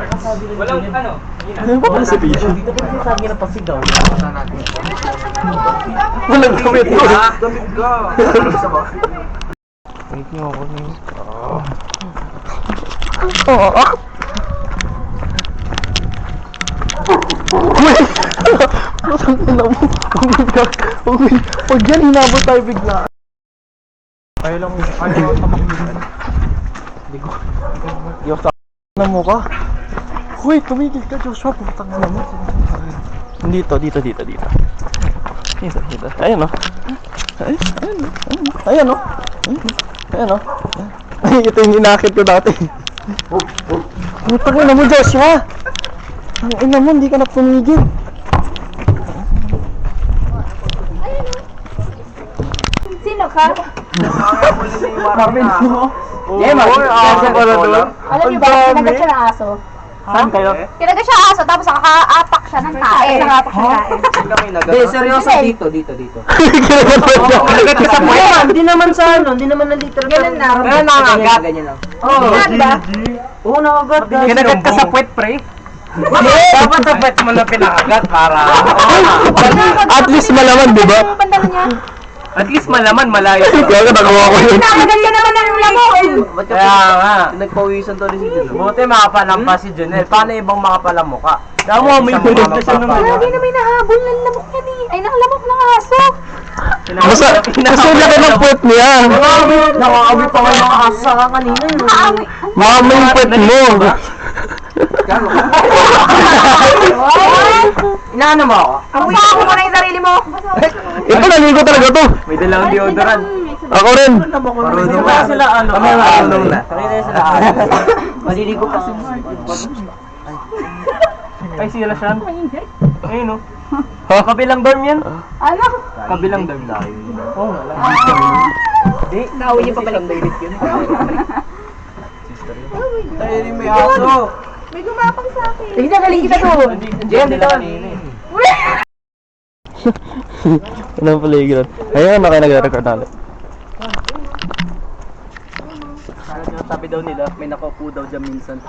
Walang ano. Ano ba pala si Pijo? Dito kasi sabi na pasigaw. Walang gamit ko. Gamit ka. Wait nyo ako niyo. Oo. Wait! Ang ina mo. Huwag yan, hinabot tayo bigla. Ayaw lang. Ayaw tamak. Hindi ko sa na mo ka. Hoy, tumigil ka, Joshua. Putang na mo. Dito. Dito. Ayan o. Ayan o. Ay, ito yung inakit ko dati. Putang na mo, Joshua. Ang ina mo, hindi ka na pumigil. Sino ka? Marvin mo. Yeah, Aso pala doon. Alam niyo ba, kinagat siya ng aso? Saan kayo? Kinagat siya ng aso, tapos nakaka-apak siya ng tae. Nakaka-apak siya ng tae. Hindi, seryoso dito. Kinagat ka sa puwet. Hindi naman sa hindi naman nandito. Ganun na. Ganyan nangagat. Ganyan lang. Oo. Diba? Oo, nangagat. Kinagat ka sa puwet, pre. Dapat sa pet mo na pinakagat para... At least malaman, di ba? Ang pantalon niya. At least malaman, malayo. Kaya ka nagawa ko yun. Nakagat ka naman ng lamok. Kaya nga. Nagpawisan to rin si Junel. Buti makapalampas si Junel. Paano ibang makapalam mukha? Kaya mo, may tulog na siya naman. Lagi na may nahabol ng lamok yan eh. Ay, ng lamok ng aso. Basta laki ng puwet niya. Nakakabi pa kayo mga asa ka kanina. Nakaamoy. Mama yung puwet mo. Inaano mo ako? Amoy ako mo na yung sarili mo. Ito, naligo talaga to. May dalang deodorant. Ako rin. Marunong na sila ano. Kami marunong na. Kanina sila ano. Maliligo pa. Ay, sila siya. Ayun o. Kabilang dorm yan. Ano? Kabilang dorm. Oo, Nauwi niyo pa balik. Tayo rin may aso. May gumapang sa akin. Hindi na galing kita doon. Diyan dito. Anong playground? Ayun, na kayo nag-record natin. Sabi daw nila, may nakaupo daw dyan minsan.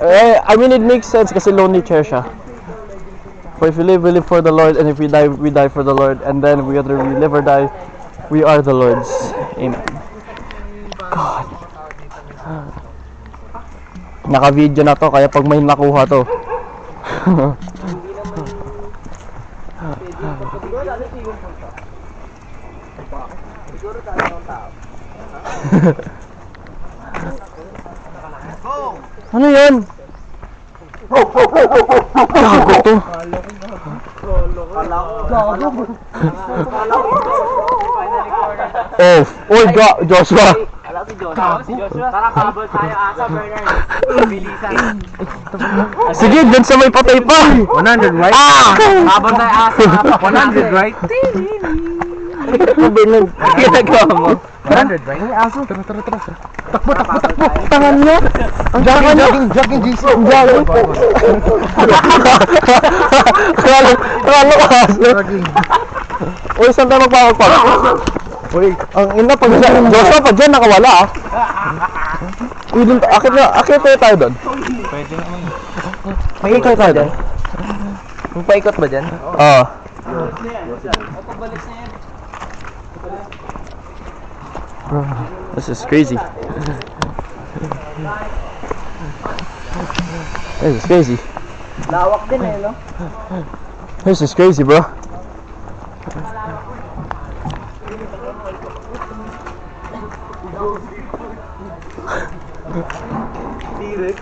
I mean, it makes sense kasi lonely chair siya. For if we live for the Lord, and if we die for the Lord, and then whether we live or die, we are the Lord's. Amen. God. Naka-video na to, kaya pag may nakuha to. Ano yun? Gago to. Oh, oy, Joshua. Tara, kabol tayo asa, Bernard. Bilisan. Sige, dyan sa may patay pa. 100, right? Ah! Kabol tayo asa. 100, right? Bernard, ginagawa mo. 100, right? May aso. Takbo. Tangan niya. Ang tangan niya. Jogging, Jason. Jogging. Akala ko aso. Uy, saan tayo magpapagpag? Uy, ang ina pag Joshua pa dyan, nakawala ah. Uy, dun, akit tayo doon. Pwede naman. May ikot tayo doon. May paikot ba dyan? Oo. This is crazy. This is crazy. Lawak din eh, no? This is crazy, bro. T-Rex.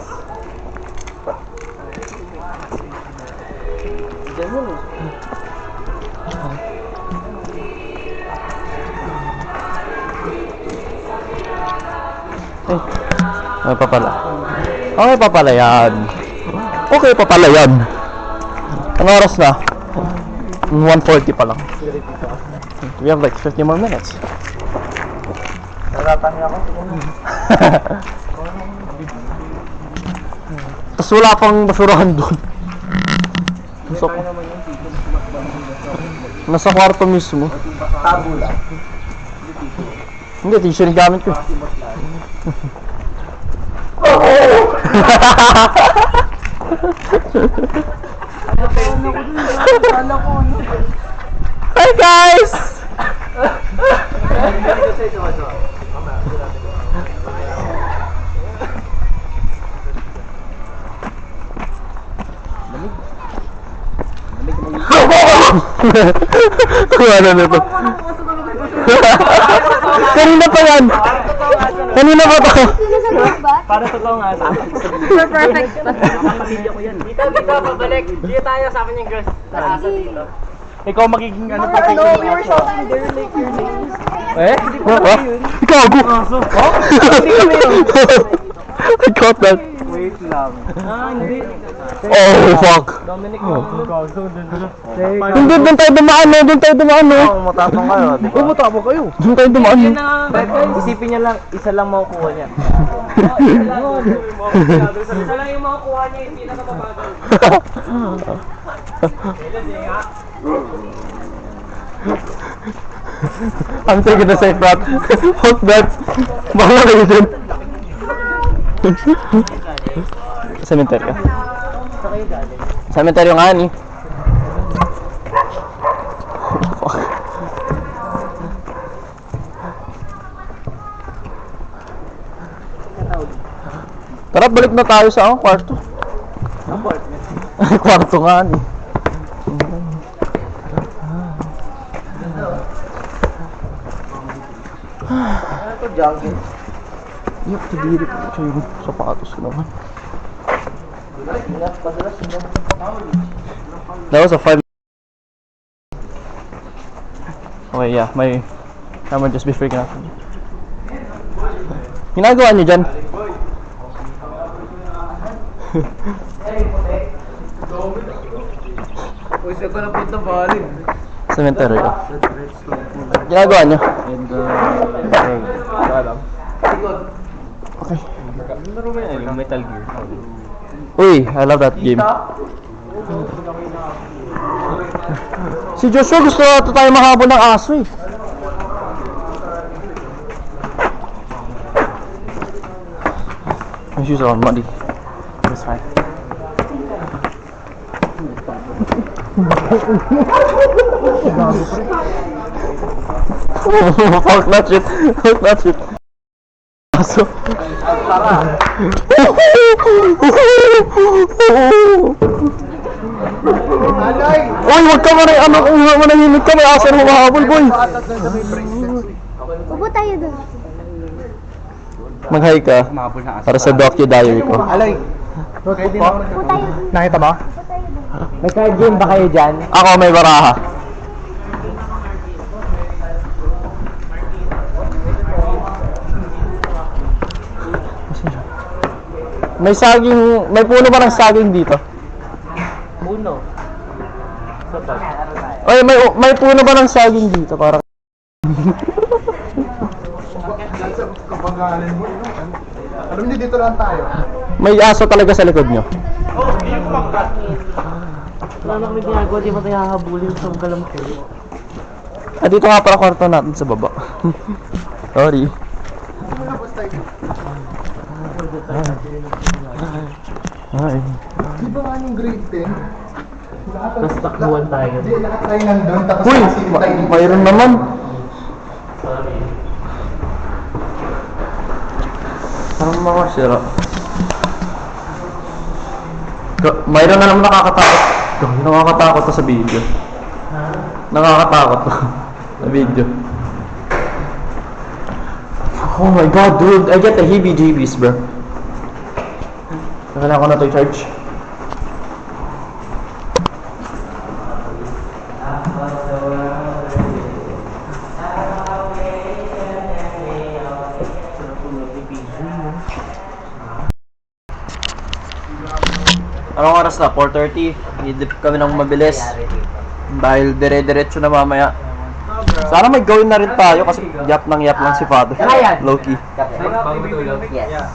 Ay, papala. Okay, papala yan. Okay, papala yan. Ang oras na? 1:40 pa lang. We have like 50 more minutes. Naratahin ako. Tapos wala pang basurahan doon. Nasa kwarto mismo. Tabula. Hindi, tissue yung gamit ko. Hi guys! Ano na ito? Kanina pa yan! Kanina ba to? Para totoong asa. Super perfect. Nakapamilya ko yan. Dito, pabalik. Dito tayo sa amin yung girls. Asa dito. Ikaw magiging ano pa No, we were shouting there like your names. Eh? Ikaw, go! Oh? Hindi kami yun. I caught that. Wait lang. Hindi. Oh, fuck. Dominic, Hindi, doon tayo dumaan, no? Doon tayo dumaan, no? Matapang kayo, di ba? matapos kayo. Doon tayo dumaan, no? Isipin niya lang, isa lang makukuha niya. Isa lang yung makukuha niya, hindi na mabagal. I'm taking the safe route. Fuck that. Baka reason. Cemetery. Cemetery nga ni. Fuck. Tara, balik na tayo sa kwarto. Kwarto nga ni. Iyak, tadiri ko siya yung sapatos ko naman. That was a 5. Okay, yeah, my camera just be freaking out. Ginagawa niyo dyan? Cemetery. Ginagawa niyo? Okay. Yung Metal Gear. Uy, I love that game. Si Joshua gusto ito tayo makahabol ng aso eh. My shoes are on muddy. It's fine. Fuck that shit. Fuck that shit. Aso. Uy, wag ka manay, ano, manahimik ka, may aso na humahabol, boy. Upo tayo doon. Mag-hi ka, para sa docu-diary ko. Upo tayo doon. Nakita mo? May card game ba kayo dyan? Ako, may baraha. May saging, may puno ba ng saging dito? Puno. Oy, may puno ba ng saging dito para Alam niyo, dito lang tayo. may aso talaga sa likod nyo? Wala na kami ginagawa, di ba tayo hahabulin sa galam ko? Ah, dito nga para kwarto natin sa baba. Sorry. Ay. Di ba nga yung grade 10? Tapos takbuhan tayo. Hindi, lahat tayo nandun, tapos Uy, nakasili tayo dito. mayroon naman. Parang mga sira. Mayroon na naman nakakatakot. Nakakatakot to sa video. Nakakatakot to sa video. Oh my god, dude. I get the heebie-jeebies, bro. Kailangan ko na to i-charge. Anong oras na? 4:30. Idip kami ng mabilis. Dahil dire-diretso na mamaya. Sana may gawin na rin tayo kasi yap lang si Father. Low-key. Yes.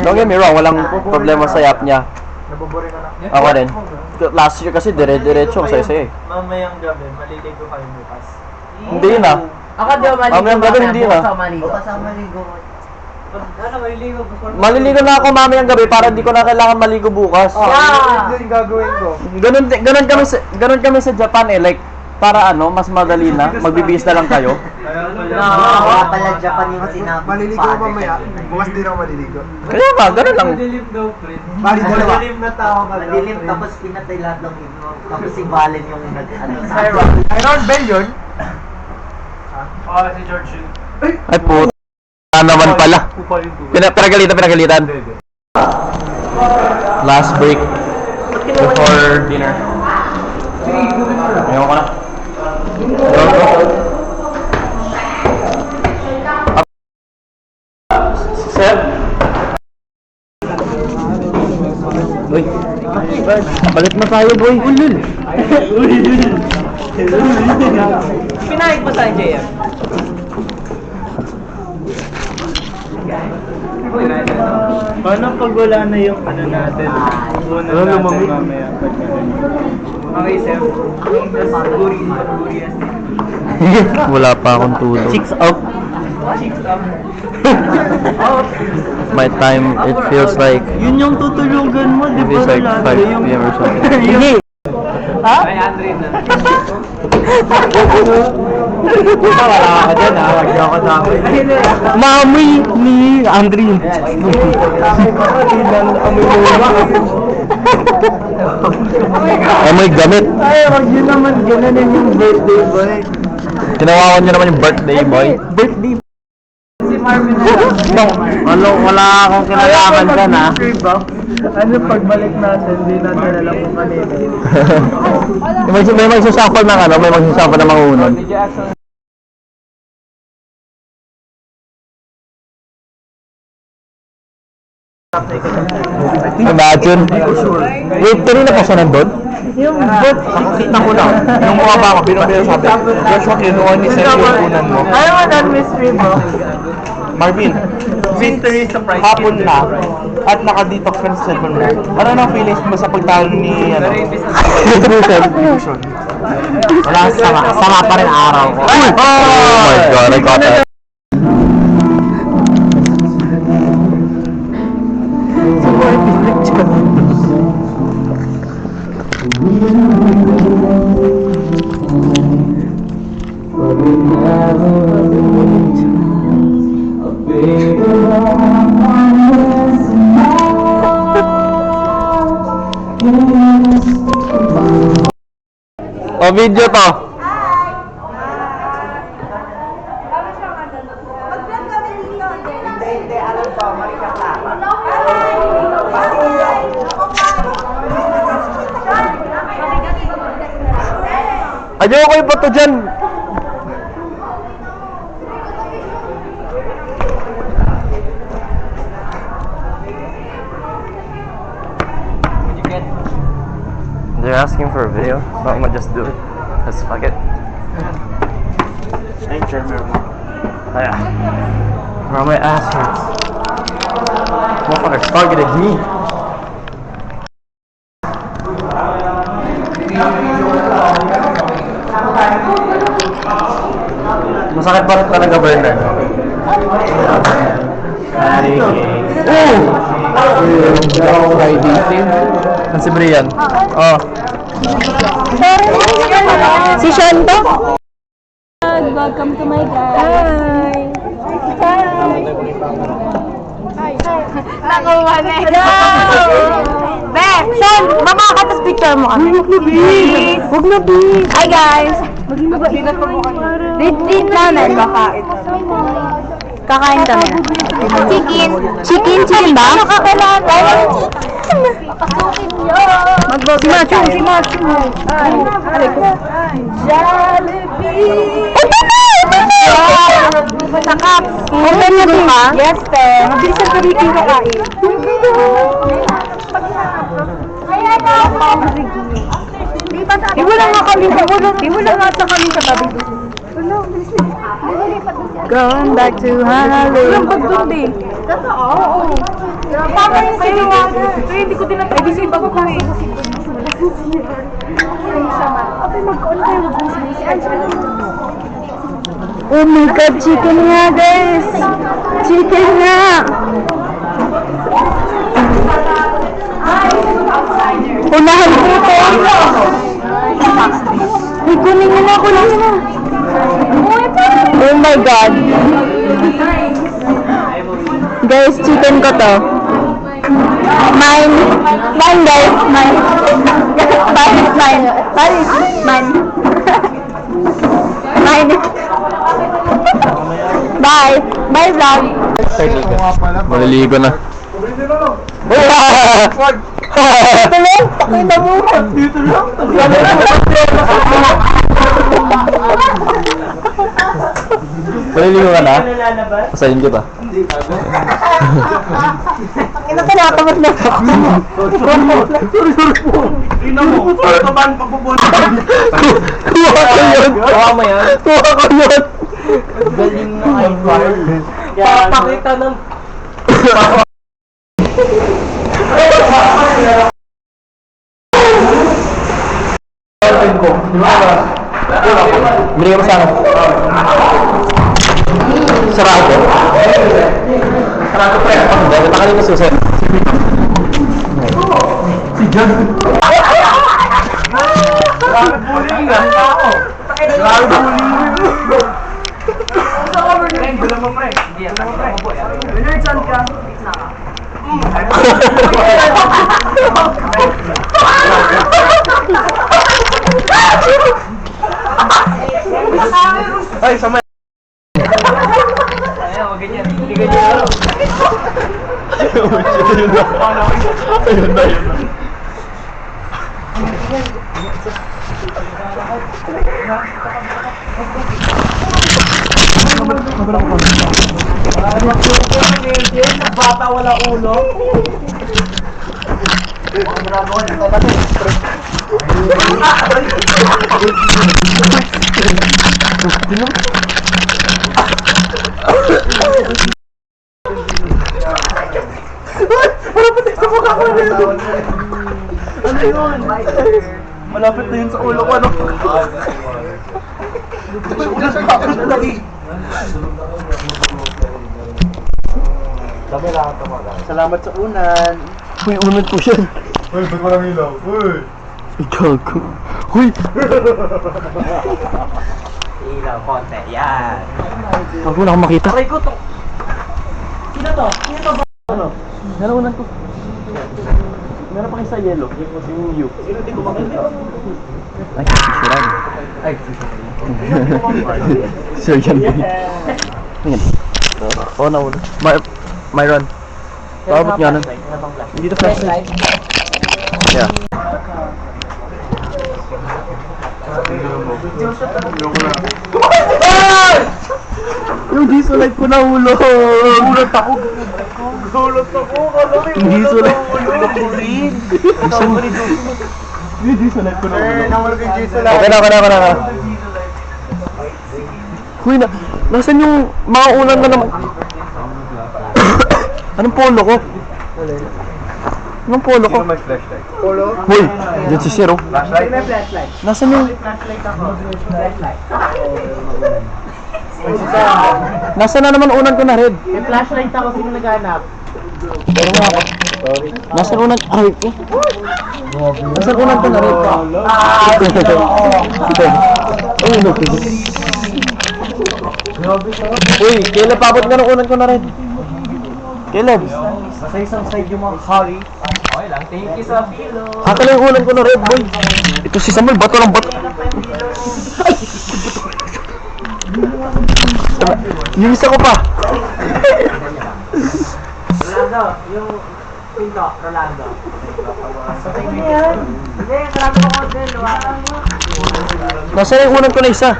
Don't get me wrong, walang problema sa yap niya. Ako rin. Last year kasi dire-diretso ang saya-saya eh. Mamayang gabi, maliligo kayo bukas. Hindi na. Ako di ba maligo? Mamayang gabi, hindi na. Bukas ako maligo. Ano, maliligo before? Maliligo na ako mamayang gabi para hindi ko na kailangan maligo bukas. Yeah! Ito yung gagawin ko. Ganun kami sa Japan eh, like para ano, mas madali na, magbibihis na lang kayo. Kaya pala Japan yung sinabi. Maliligo ko mamaya, bukas din ako maliligo. Kaya nga, ganun lang. Madilim daw, friend. Bali, dalawa. Madilim na tao ka daw, Madilim friend. tapos pinatay lahat ng ino. Tapos si Valen yung nag-ano sa Iron Ben yun? Oh, si George yun. Ay puta naman Ala. Pinagalitan. Last break before dinner. Ayaw ko na. Sir? Uy. Balik na tayo, boy. Ulul. Pinahig mo tayo, JM. Paano pag wala na yung ano natin? Una natin mamaya. Okay, sir. Wala pa akong tulog. Chicks out. By time, it feels like Yun yung tutulugan mo, di it ba? feels like 5 Lalo yung... p.m. or something. Hindi. Ay, Andre na. Puta, wala ka dyan ha. Huwag niyo ako damay. Mami ni Andre. Amoy gamit. Ay, wag yun naman gananin yung birthday boy. Tinawawan niyo naman yung birthday, boy. Birthday. Si Marvin na Wala akong kinalaman dyan, ha. Ano pagbalik natin, hindi natin alam kung kanina. May magsasample ng ano, may magsasample ng mga unod. Imagine. Wait, kanina pa siya nandun? Yung bot, Nakita ko na. Nung bumaba ako, binabila sabi, Joshua, kinuha ni Sir yung unan mo. ayaw mo na mystery mo. Marvin, Mystery surprise. hapon na at naka-detox ka sa cellphone mo. Ano na feelings mo sa pagtalo ni ano? Wala, sama pa rin araw ko. Oh my God, I got that. O, video to. Ayaw ko yung bato dyan. They're asking for a video, so I'm gonna just do it. Let's fuck it. Yeah. Bro, my ass hurts. Motherfucker targeted me. Masakit pa rin talaga, Bernard. Yan si Brian. Oh. Si Shanto? Welcome to my guys. Hi. Nakuha na. Hello! Be, Sean, makakatas picture mo kami. Huwag na, be. Hi, guys. Read namin. Kakain kami. Chicken. Chicken ba? Nakakailangan. Si Matthew. Jollibee! Sakap! Open na din ba? Yes, te. Mabilis ang pagiging kakain. Wala nga kami sa tabi. Going back to Honolulu. Walang pagdundi. Totoo? Oo. Tama yung siniwanan. Pero hindi ko tinatay. Busy pa ko eh. Oh my God, chicken nga guys! Chicken nga! Unahan po ito! Ay, kunin nyo na! Oh my God! Guys, chicken ko to. Mine guys, mine. Mine. Bye vlog. Maliligo. Maliligo na. Maliligo ka na? Pasayin kita. Ina ka nakatamad na ako. Tingnan mo, ito ba ang pagpupunta? Kuha ko yun! Kuha mo yan. Kuha ko yun! Galing mo ay far. Papakita ng... Bili ka pa sa akin. Sarado. Sarado pa yan. Dahil nakalin na susi. Si John. Grabe bullying nga. Grabe bullying. Wala mo pre. Hindi yan. Winner saan ka? Ay, sama. Ayaw, wag ganyan. Hindi ganyan. Ayun na. Bata wala ulo. Ano yun? Malapit na yun sa ulo ko, ano? Salamat sa unan. Uy, unod ko yan. Uy, ba't walang ilaw? Uy! Gago. Uy! Ilaw, konti. Yan. Gago, wala akong makita. Aray ko to. Sino to? Sino to ba? Ano? Meron unan ko. Meron pa kayo sa yellow. Yung U. Sino di ko makita? Ay, sisiran. Ay, Sir Jan. Tingin. Oo, nauna. Myron. Paabot nga nun. Hindi to flashlight. Yeah. Yung diesel light ko nahulog! Gulat ako! Yung diesel light. Yung diesel light ko nahulog. Nawala kay Jason Okay na. Huy, nasan yung mga ulan na naman? Anong polo ko? Anong polo ko? may flashlight? Polo? Huy, dyan si Zero. Flashlight? Nasaan yung... Nasaan na naman unan ko na red? may flashlight ako. Sino naghanap? Pero nga ako. Nasaan unan... Ay, eh. Nasaan unan ko na red? Ay, no. Uy, Caleb, paabot nga ng unan ko na red. Caleb. Sa isang side yung mga curry. Okay lang. Thank you sa pilo. Akin na yung unan ko na red, boy. Ito si Samuel, bato lang bato. Ay! Yung isa ko pa. Rolando, yung pinto, Rolando. Hindi, sarado ko ko din. Nasa yung unan ko na isa.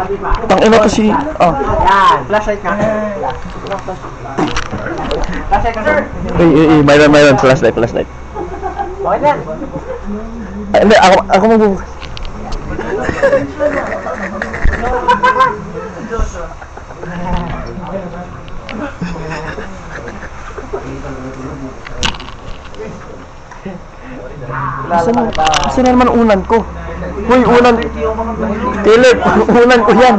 di ba? Tangina to si... Oh. Yan. Flashlight ka. Flashlight ka, sir. Mayroon, flashlight. Okay na. Ay, hindi, ako magbubukas. Asan na naman unan ko? Uy, unan. Caleb, unan ko yan.